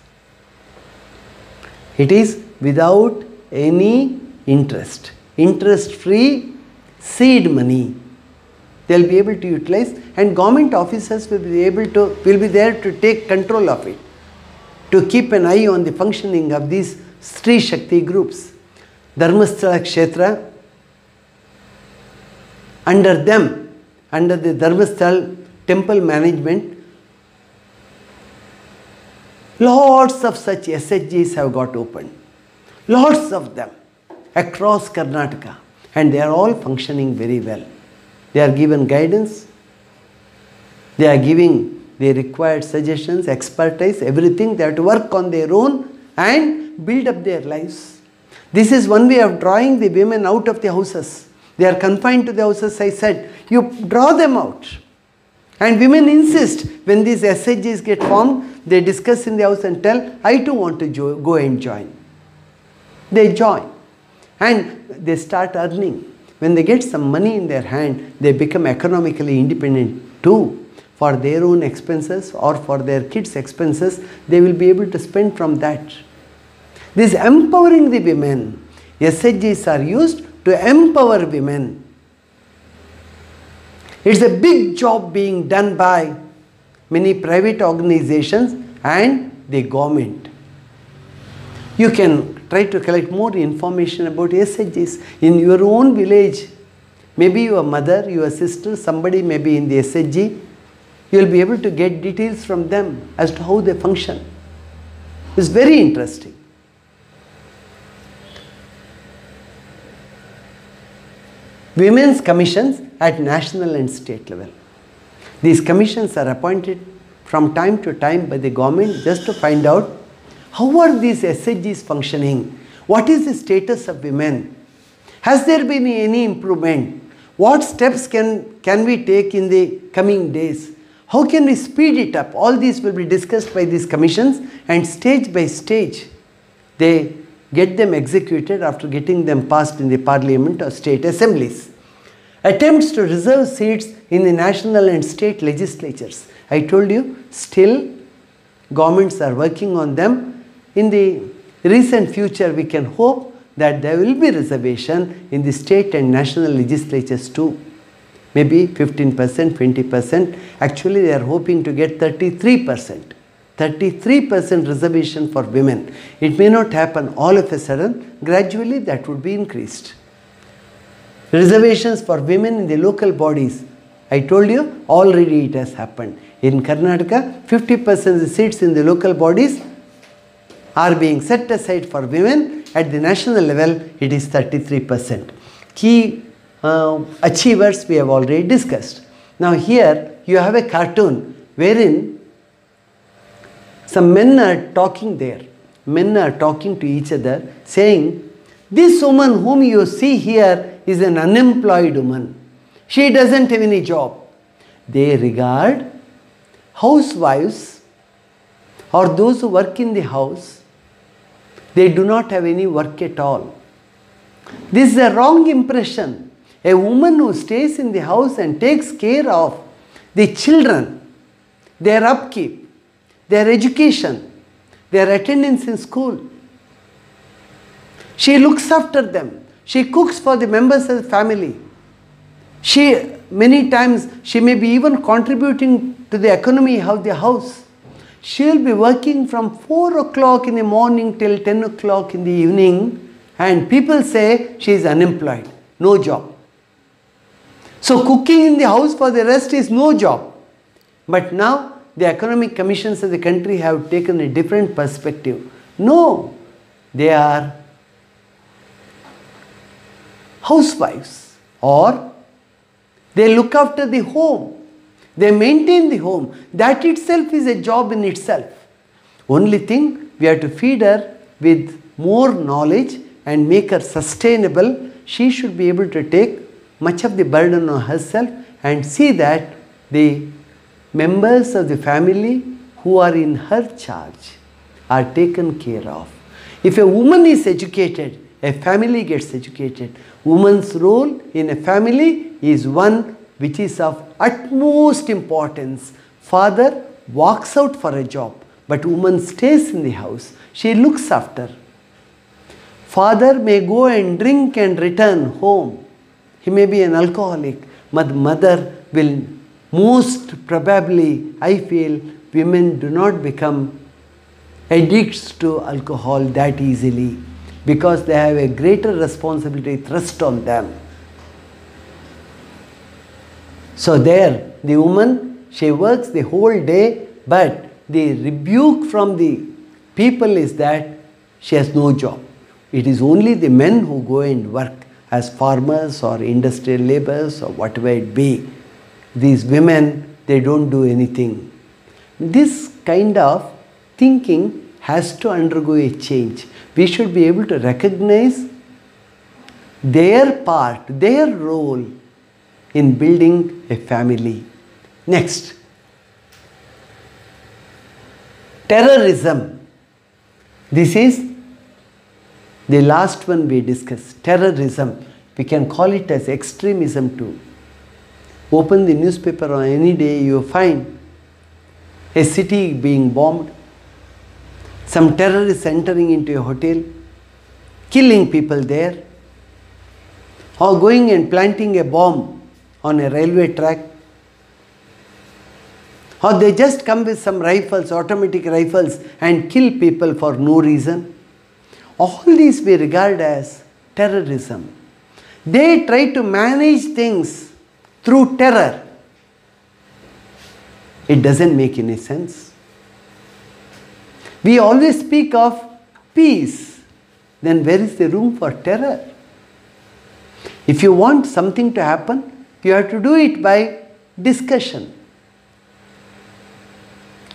It is without any interest. Interest-free seed money. They will be able to utilize, and government officers will be there to take control of it, to keep an eye on the functioning of these Stree Shakti groups. Dharmasthala Kshetra, under them, under the Dharmasthala temple management, lots of such SHGs have got opened. Lots of them across Karnataka, and they are all functioning very well. They are given guidance, they are giving the required suggestions, expertise, everything. They have to work on their own and build up their lives. This is one way of drawing the women out of the houses. They are confined to the houses, I said. You draw them out. And women insist, when these SHGs get formed, they discuss in the house and tell, I too want to go and join. They join. And they start earning. When they get some money in their hand, they become economically independent too. For their own expenses or for their kids' expenses, they will be able to spend from that. This empowering the women. SHGs are used to empower women. It's a big job being done by many private organizations and the government. You can try to collect more information about SHGs in your own village. Maybe your mother, your sister, somebody may be in the SHG. You will be able to get details from them as to how they function. It's very interesting. Women's commissions at national and state level. These commissions are appointed from time to time by the government just to find out how are these SHGs functioning, what is the status of women, has there been any improvement, what steps can we take in the coming days, how can we speed it up. All these will be discussed by these commissions, and stage by stage they get them executed after getting them passed in the parliament or state assemblies. Attempts to reserve seats in the national and state legislatures. I told you, still governments are working on them. In the recent future, we can hope that there will be reservation in the state and national legislatures too. Maybe 15%, 20%. Actually, they are hoping to get 33%. 33% reservation for women. It may not happen all of a sudden. Gradually, that would be increased. Reservations for women in the local bodies. I told you, already it has happened. In Karnataka, 50% of the seats in the local bodies are being set aside for women. At the national level, it is 33%. Key achievers we have already discussed. Now here, you have a cartoon wherein some men are talking there. Men are talking to each other, saying, this woman whom you see here is an unemployed woman. She doesn't have any job. They regard housewives or those who work in the house, they do not have any work at all. This is a wrong impression. A woman who stays in the house and takes care of the children, their upkeep, their education, their attendance in school. She looks after them. She cooks for the members of the family. Many times she may be even contributing to the economy of the house. She will be working from 4 o'clock in the morning till 10 o'clock in the evening, and people say she is unemployed, no job. So cooking in the house for the rest is no job. But now the economic commissions of the country have taken a different perspective. No, they are housewives, or they look after the home. They maintain the home. That itself is a job in itself. Only thing, we have to feed her with more knowledge and make her sustainable. She should be able to take much of the burden on herself and see that the members of the family who are in her charge are taken care of. If a woman is educated, a family gets educated. Woman's role in a family is one which is of utmost importance. Father walks out for a job, but woman stays in the house. She looks after. Father may go and drink and return home. He may be an alcoholic, but mother will most probably, I feel, women do not become addicts to alcohol that easily because they have a greater responsibility thrust on them. So there, the woman, she works the whole day, but the rebuke from the people is that she has no job. It is only the men who go and work as farmers or industrial laborers or whatever it be. These women, they don't do anything. This kind of thinking has to undergo a change. We should be able to recognize their part, their role in building a family. Next, terrorism. This is the last one we discussed, terrorism. We can call it as extremism too. Open the newspaper on any day, you find a city being bombed, some terrorists entering into a hotel, killing people there, or going and planting a bomb on a railway track, or they just come with some rifles, automatic rifles, and kill people for no reason. All these we regard as terrorism. They try to manage things through terror. It doesn't make any sense. We always speak of peace. Then where is the room for terror? If you want something to happen, you have to do it by discussion.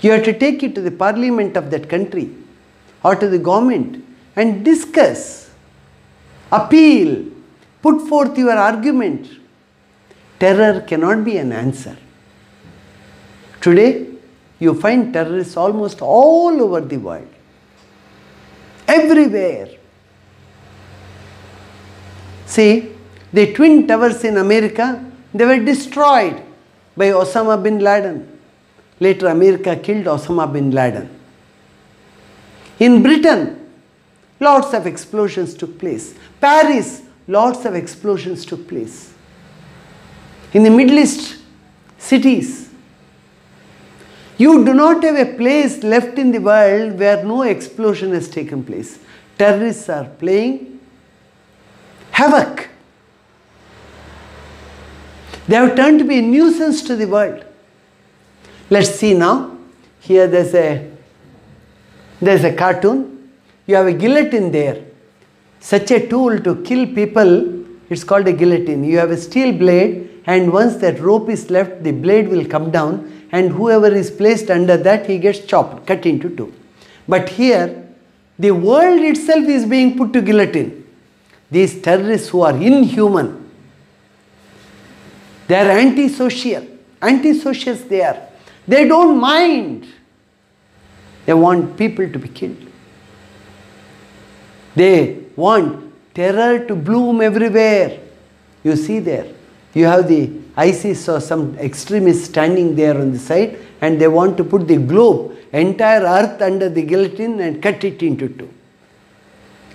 You have to take it to the parliament of that country or to the government and discuss, appeal, put forth your argument. Terror cannot be an answer. Today, you find terrorists almost all over the world. Everywhere. See, the Twin Towers in America, they were destroyed by Osama bin Laden. Later, America killed Osama bin Laden. In Britain, lots of explosions took place. Paris, lots of explosions took place. In the Middle East cities, you do not have a place left in the world where no explosion has taken place. Terrorists are playing havoc. They have turned to be a nuisance to the world. Let's see now. Here there's a cartoon. You have a guillotine there. Such a tool to kill people, it's called a guillotine. You have a steel blade, and once that rope is left, the blade will come down, and whoever is placed under that, he gets chopped, cut into two. But here, the world itself is being put to guillotine. These terrorists who are inhuman, they are antisocial. Antisocials they are. They don't mind. They want people to be killed. They want terror to bloom everywhere. You see there, you have the ISIS or some extremists standing there on the side, and they want to put the globe, entire earth under the guillotine and cut it into two.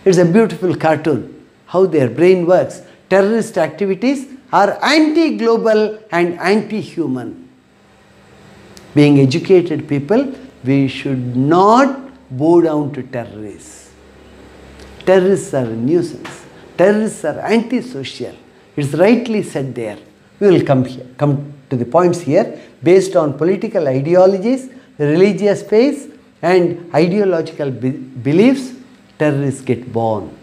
It's a beautiful cartoon, how their brain works. Terrorist activities are anti-global and anti-human. Being educated people, we should not bow down to terrorists. Terrorists are a nuisance. Terrorists are antisocial. It's rightly said there. We will come to the points here. Based on political ideologies, religious faith, and ideological beliefs, terrorists get born.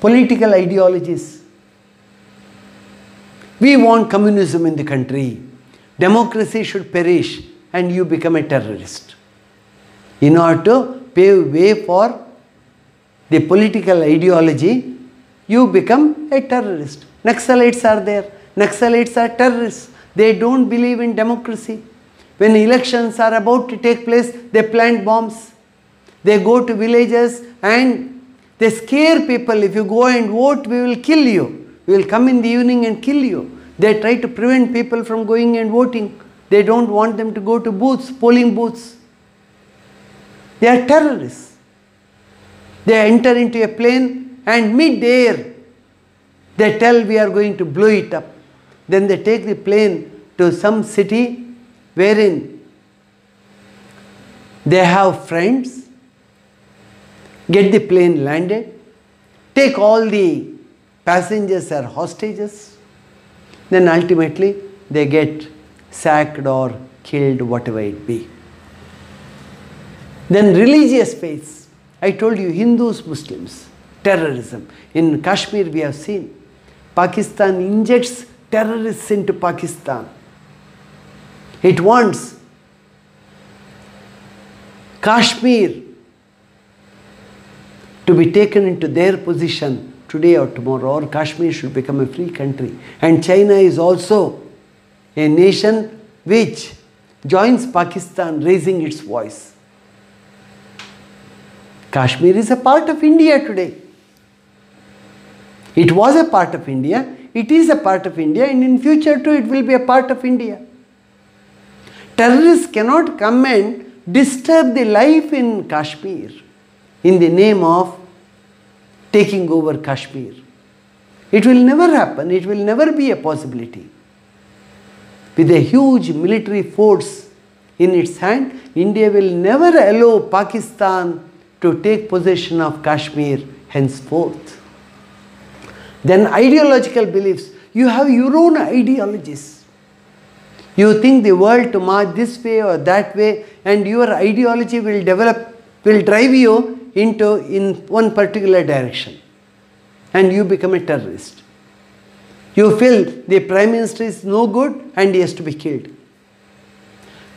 Political ideologies. We want communism in the country. Democracy should perish, and you become a terrorist. In order to pave way for the political ideology, you become a terrorist. Naxalites are there. Naxalites are terrorists. They don't believe in democracy. When elections are about to take place, they plant bombs. They go to villages and they scare people. If you go and vote, we will kill you. We will come in the evening and kill you. They try to prevent people from going and voting. They don't want them to go to booths, polling booths. They are terrorists. They enter into a plane and mid-air, they tell we are going to blow it up. Then they take the plane to some city wherein they have friends, get the plane landed, take all the passengers as hostages, then ultimately they get sacked or killed, whatever it be. Then religious faiths. I told you, Hindus, Muslims, terrorism. In Kashmir we have seen. Pakistan injects terrorists into Pakistan. It wants Kashmir to be taken into their position today or tomorrow, or Kashmir should become a free country. And China is also a nation which joins Pakistan raising its voice. Kashmir is a part of India today. It was a part of India, it is a part of India, and in future too it will be a part of India. Terrorists cannot come and disturb the life in Kashmir in the name of taking over Kashmir. It will never happen, it will never be a possibility. With a huge military force in its hand, India will never allow Pakistan to take possession of Kashmir henceforth. Then ideological beliefs. You have your own ideologies. You think the world to march this way or that way, and your ideology will drive you in one particular direction, and you become a terrorist. You feel the Prime Minister is no good and he has to be killed.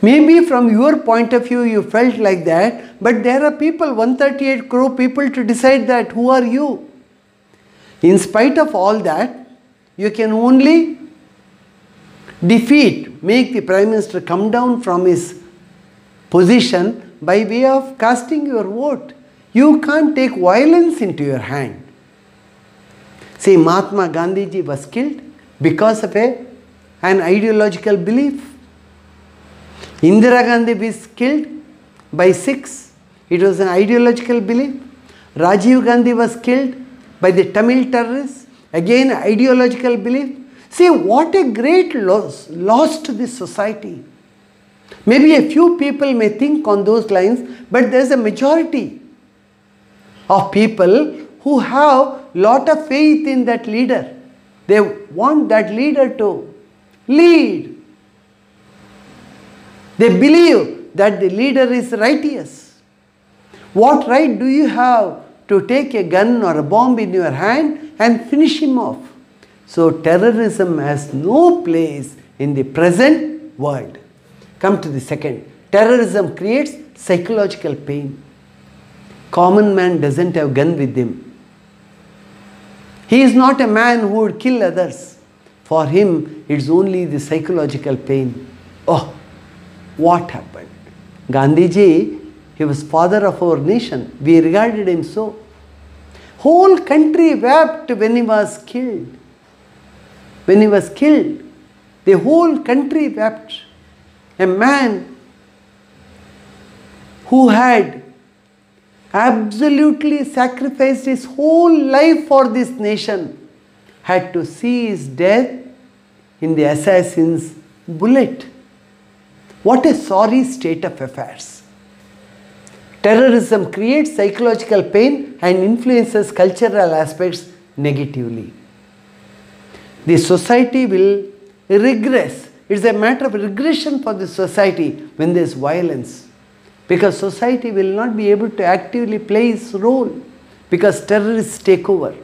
Maybe from your point of view you felt like that, but there are people, 138 crore people to decide that. Who are you? In spite of all that, you can only defeat, make the Prime Minister come down from his position by way of casting your vote. You can't take violence into your hand. See, Mahatma Gandhiji was killed because of an ideological belief. Indira Gandhi was killed by Sikhs. It was an ideological belief. Rajiv Gandhi was killed by the Tamil terrorists. Again, ideological belief. See, what a great loss to this society. Maybe a few people may think on those lines, but there is a majority of people who have lot of faith in that leader. They want that leader to lead. They believe that the leader is righteous. What right do you have to take a gun or a bomb in your hand and finish him off? So terrorism has no place in the present world. Come to the second. Terrorism creates psychological pain. Common man doesn't have gun with him. He is not a man who would kill others. For him, it's only the psychological pain. Oh, what happened? Gandhiji, he was father of our nation. We regarded him so. Whole country wept when he was killed. When he was killed, the whole country wept. A man who had absolutely sacrificed his whole life for this nation had to see his death in the assassin's bullet. What a sorry state of affairs. Terrorism creates psychological pain and influences cultural aspects negatively. The society will regress. It's a matter of regression for the society when there is violence. Because society will not be able to actively play its role because terrorists take over.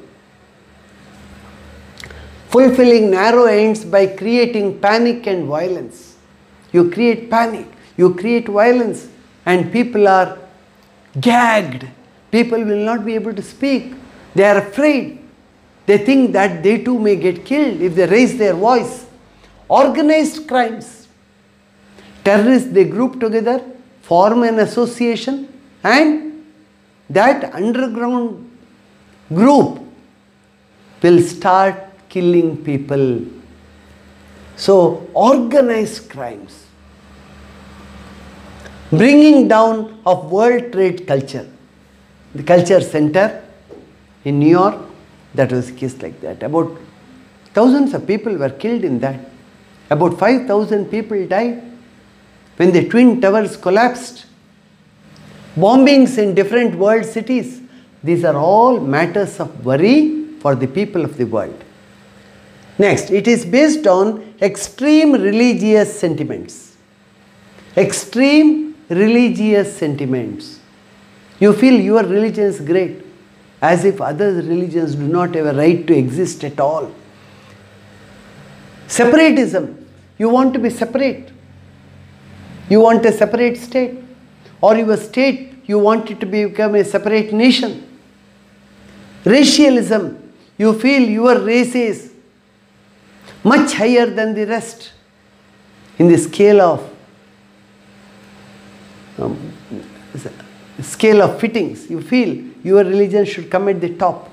Fulfilling narrow ends by creating panic and violence. You create panic, you create violence, and people are gagged. People will not be able to speak. They are afraid. They think that they too may get killed if they raise their voice. Organized crimes. Terrorists, they group together, form an association, and that underground group will start killing people. So, organized crimes. Bringing down of World Trade Culture. The Culture Center in New York, that was a case like that. About thousands of people were killed in that. About 5,000 people died when the Twin Towers collapsed. Bombings in different world cities. These are all matters of worry for the people of the world. Next, it is based on extreme religious sentiments. Extreme religious sentiments. You feel your religion is great, as if other religions do not have a right to exist at all. Separatism. You want to be separate. You want a separate state. Or your state, you want it to become a separate nation. Racialism. You feel your race is much higher than the rest in the scale of fittings. You feel your religion should come at the top.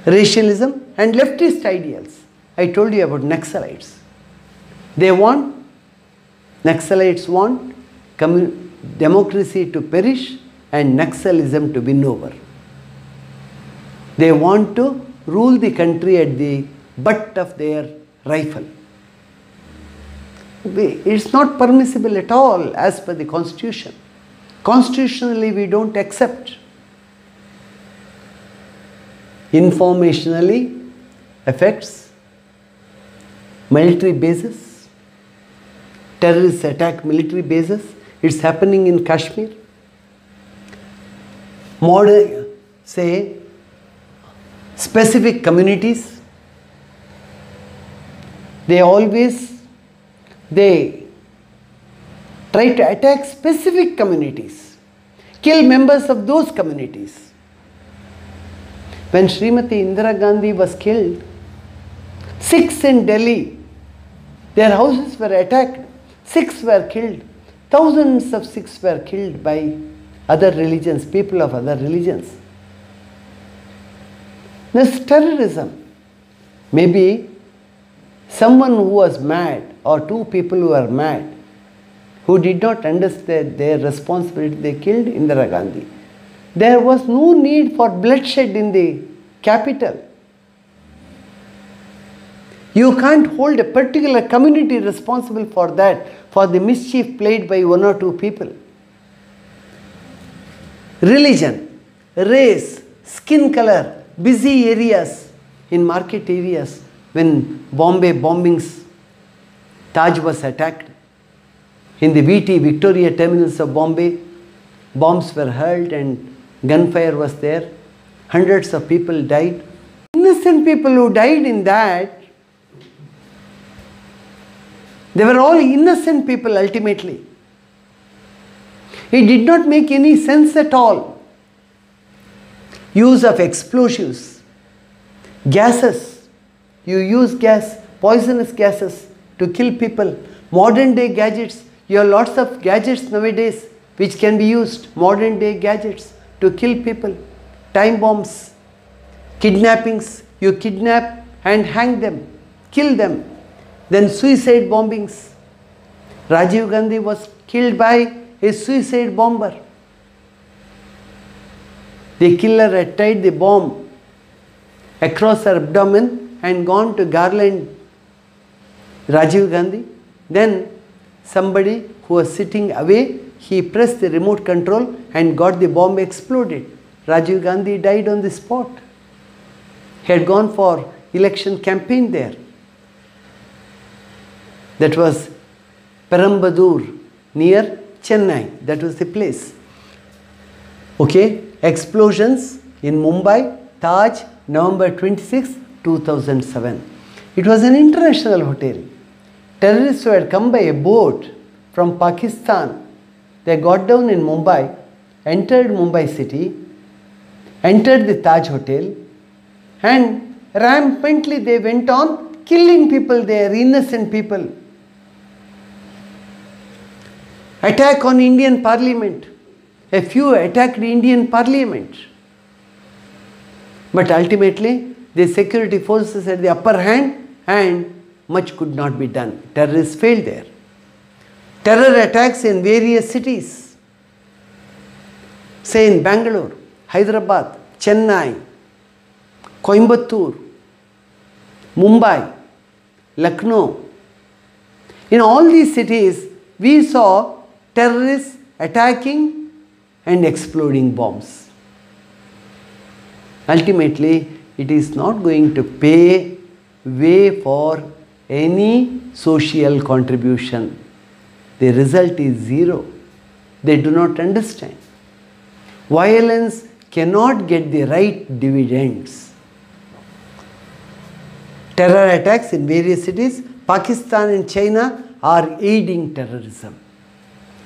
Racialism and leftist ideals. I told you about Naxalites. Naxalites want democracy to perish and Naxalism to win over. They want to rule the country at the butt of their rifle. It's not permissible at all as per the constitution. Constitutionally, we don't accept. Informationally affects military bases. Terrorists attack military bases. It's happening in Kashmir. Modern, say, specific communities. They try to attack specific communities, kill members of those communities. When Srimati Indira Gandhi was killed, Sikhs in Delhi, their houses were attacked, Sikhs were killed, thousands of Sikhs were killed by other religions, people of other religions. This terrorism. Maybe someone who was mad, or two people who were mad, who did not understand their responsibility, they killed Indira Gandhi. There was no need for bloodshed in the capital. You can't hold a particular community responsible for that, for the mischief played by one or two people. Religion, race, skin color, busy areas, in market areas, when Bombay bombings, Taj was attacked. In the VT, Victoria terminus of Bombay, bombs were hurled and gunfire was there. Hundreds of people died. Innocent people who died in that, they were all innocent people ultimately. It did not make any sense at all. Use of explosives, gases. You use gas, poisonous gases to kill people. Modern day gadgets. You have lots of gadgets nowadays which can be used. Modern day gadgets to kill people. Time bombs, kidnappings. You kidnap and hang them, kill them. Then suicide bombings. Rajiv Gandhi was killed by a suicide bomber. The killer had tied the bomb across her abdomen and gone to garland Rajiv Gandhi. Then somebody who was sitting away, he pressed the remote control and got the bomb exploded. Rajiv Gandhi died on the spot. He had gone for election campaign there. That was Perambadur near Chennai. That was the place. Okay, explosions in Mumbai, Taj, November 26, 2007. It was an international hotel. Terrorists who had come by a boat from Pakistan, they got down in Mumbai, entered Mumbai city, entered the Taj Hotel, and rampantly they went on killing people there, innocent people. Attack on Indian Parliament. A few attacked Indian Parliament. But ultimately, the security forces had the upper hand and much could not be done. Terrorists failed there. Terror attacks in various cities. Say in Bangalore, Hyderabad, Chennai, Coimbatore, Mumbai, Lucknow. In all these cities, we saw terrorists attacking and exploding bombs. Ultimately, it is not going to pay way for any social contribution. The result is zero. They do not understand. Violence cannot get the right dividends. Terror attacks in various cities, Pakistan and China are aiding terrorism.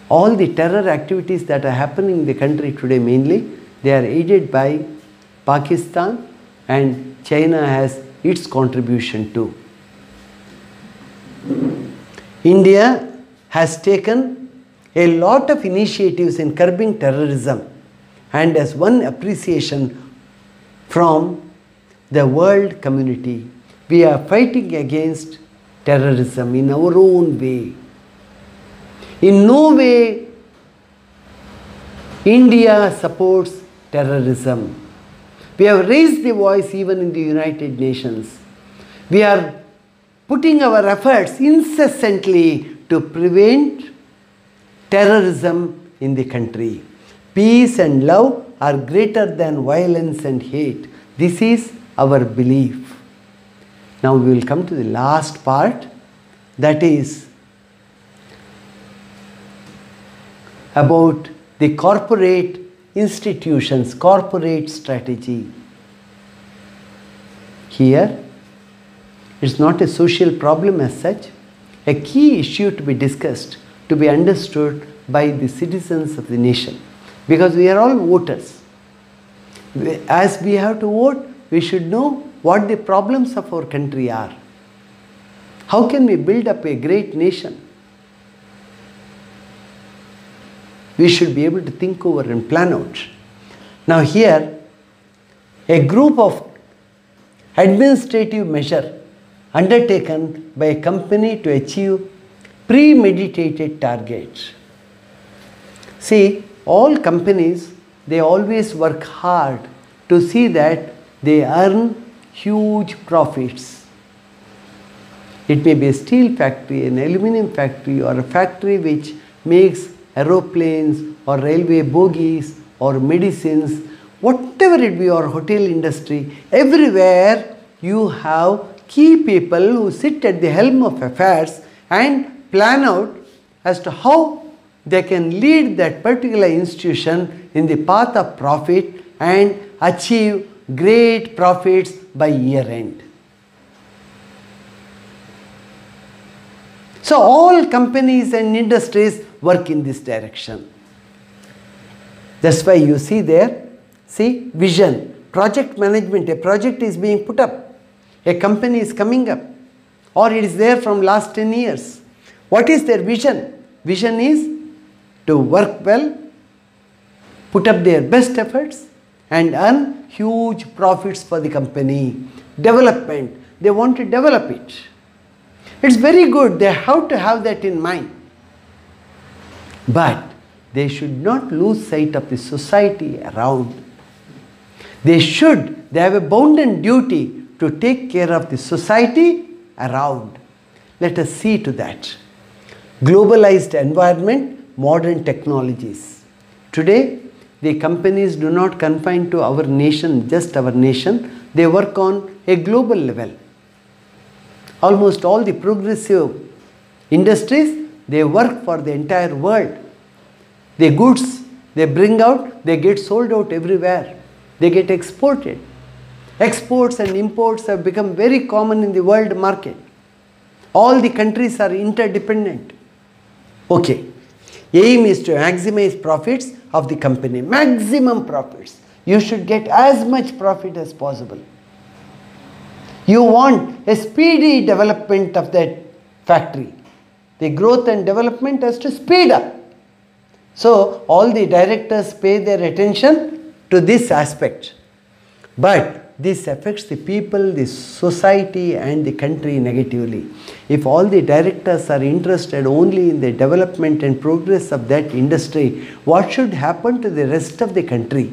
All the terror activities that are happening in the country today mainly, they are aided by Pakistan, and China has its contribution too. India has taken a lot of initiatives in curbing terrorism, and as one appreciation from the world community, we are fighting against terrorism in our own way. In no way India supports terrorism. We have raised the voice even in the United Nations. We are putting our efforts incessantly to prevent terrorism in the country. Peace and love are greater than violence and hate. This is our belief. Now we will come to the last part, that is about the corporate institutions, corporate strategy. Here, It's not a social problem as such. A key issue to be discussed, to be understood by the citizens of the nation. Because we are all voters. As we have to vote, we should know what the problems of our country are. How can we build up a great nation? We should be able to think over and plan out. Now here, a group of administrative measure undertaken by a company to achieve premeditated targets. See, all companies, they always work hard to see that they earn huge profits. It may be a steel factory, an aluminum factory, or a factory which makes aeroplanes or railway bogies or medicines, whatever it be, or hotel industry. Everywhere you have key people who sit at the helm of affairs and plan out as to how they can lead that particular institution in the path of profit and achieve great profits by year end. So all companies and industries work in this direction. That's why you see there, see, vision, project management. A project is being put up. A company is coming up, or it is there from last 10 years. What is their vision? Vision is to work well, put up their best efforts and earn huge profits for the company. Development, they want to develop it. It's very good, they have to have that in mind. But they should not lose sight of the society around. They have a bounden duty to take care of the society around. Let us see to that. Globalized environment, modern technologies. Today, the companies do not confine to our nation, just our nation. They work on a global level. Almost all the progressive industries, they work for the entire world. The goods they bring out, they get sold out everywhere. They get exported. Exports and imports have become very common in the world market. All the countries are interdependent. Okay. Aim is to maximize profits of the company. Maximum profits. You should get as much profit as possible. You want a speedy development of that factory. The growth and development has to speed up. So all the directors pay their attention to this aspect. But this affects the people, the society and the country negatively. If all the directors are interested only in the development and progress of that industry, what should happen to the rest of the country?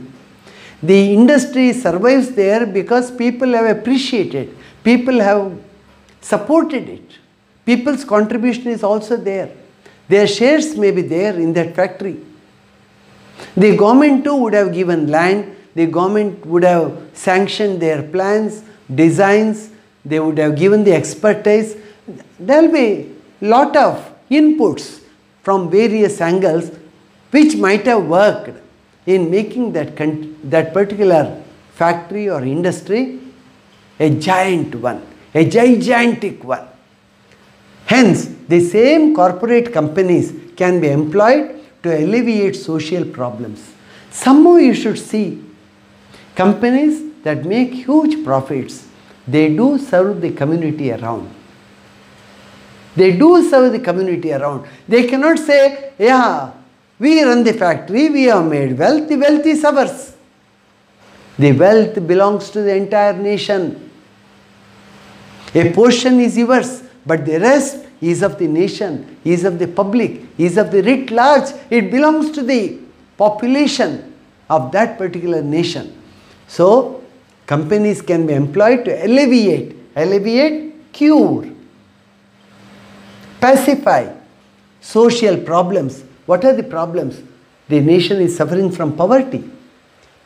The industry survives there because people have appreciated, people have supported it. People's contribution is also there. Their shares may be there in that factory. The government too would have given land. The government would have sanctioned their plans, designs, they would have given the expertise. There will be lot of inputs from various angles which might have worked in making that particular factory or industry a giant one, a gigantic one. Hence, the same corporate companies can be employed to alleviate social problems. Somehow you should see companies that make huge profits, they do serve the community around. They do serve the community around. They cannot say, yeah, we run the factory, we have made wealth, the wealth is ours. The wealth belongs to the entire nation. A portion is yours, but the rest is of the nation, is of the public, is of the writ large. It belongs to the population of that particular nation. So, companies can be employed to alleviate, cure, pacify social problems. What are the problems? The nation is suffering from poverty,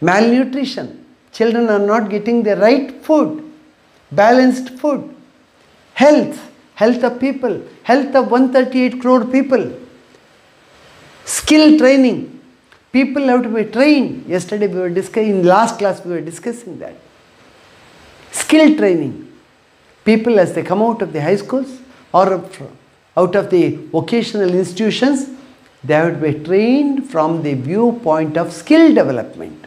malnutrition. Children are not getting the right food, balanced food, health of people, health of 138 crore people, skill training. People have to be trained. Yesterday in last class we were discussing that. Skill training. People as they come out of the high schools or out of the vocational institutions, they would be trained from the viewpoint of skill development.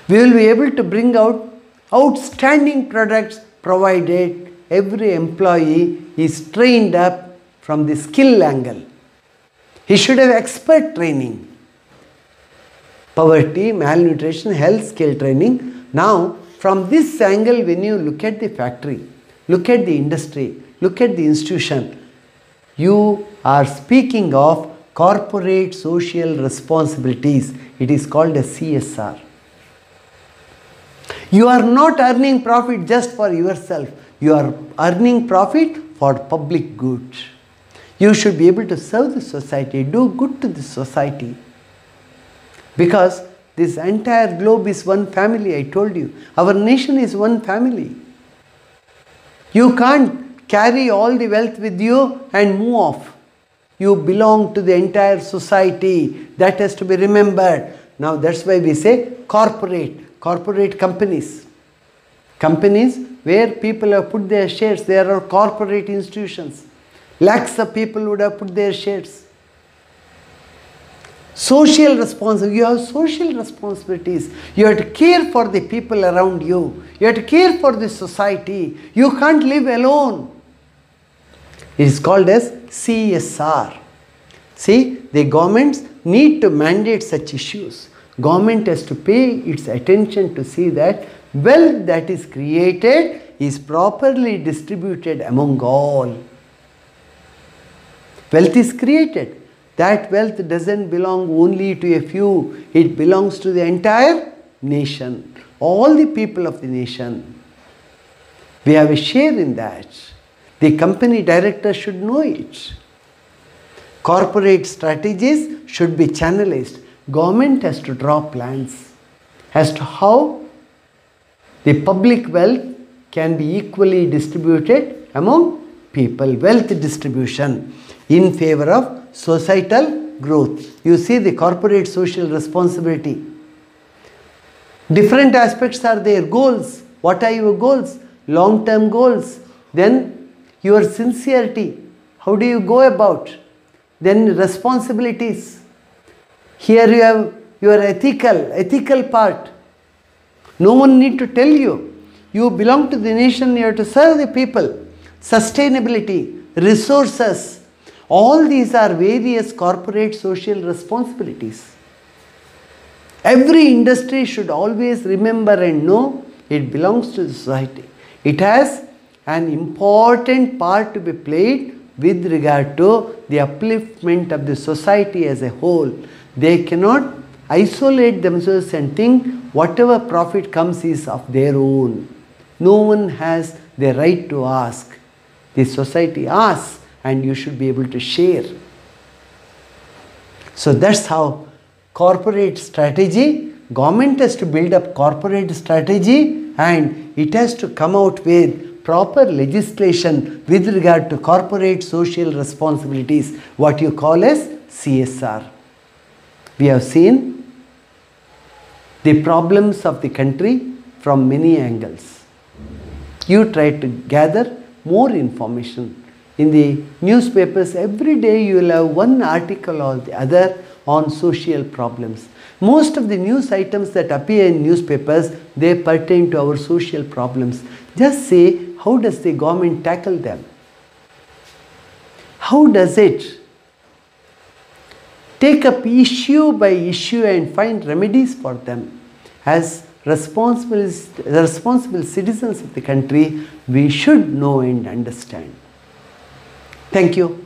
We will be able to bring out outstanding products provided every employee is trained up from the skill angle. He should have expert training. Poverty, malnutrition, health, skill training. Now, from this angle, when you look at the factory, look at the industry, look at the institution, you are speaking of corporate social responsibilities. It is called a CSR. You are not earning profit just for yourself. You are earning profit for public good. You should be able to serve the society, do good to the society. Because this entire globe is one family, I told you. Our nation is one family. You can't carry all the wealth with you and move off. You belong to the entire society. That has to be remembered. Now that's why we say corporate companies. Companies where people have put their shares. There are corporate institutions. Lakhs of people would have put their shares. Social responsibility. You have social responsibilities. You have to care for the people around you. You have to care for the society. You can't live alone. It is called as CSR. See, the governments need to mandate such issues. Government has to pay its attention to see that wealth that is created is properly distributed among all. Wealth is created. That wealth doesn't belong only to a few. It belongs to the entire nation. All the people of the nation. We have a share in that. The company director should know it. Corporate strategies should be channelized. Government has to draw plans as to how the public wealth can be equally distributed among people. Wealth distribution in favor of societal growth. You see the corporate social responsibility. Different aspects are there. Goals. What are your goals? Long-term goals. Then your sincerity. How do you go about? Then responsibilities. Here you have your ethical part. No one need to tell you. You belong to the nation, you have to serve the people. Sustainability, resources. All these are various corporate social responsibilities. Every industry should always remember and know it belongs to the society. It has an important part to be played with regard to the upliftment of the society as a whole. They cannot isolate themselves and think whatever profit comes is of their own. No one has the right to ask. The society asks and you should be able to share. So that's how corporate strategy, government has to build up corporate strategy and it has to come out with proper legislation with regard to corporate social responsibilities, what you call as CSR. We have seen the problems of the country from many angles. You try to gather more information. In the newspapers, every day you will have one article or the other on social problems. Most of the news items that appear in newspapers, they pertain to our social problems. Just say, how does the government tackle them? How does it take up issue by issue and find remedies for them? As responsible citizens of the country, we should know and understand. Thank you.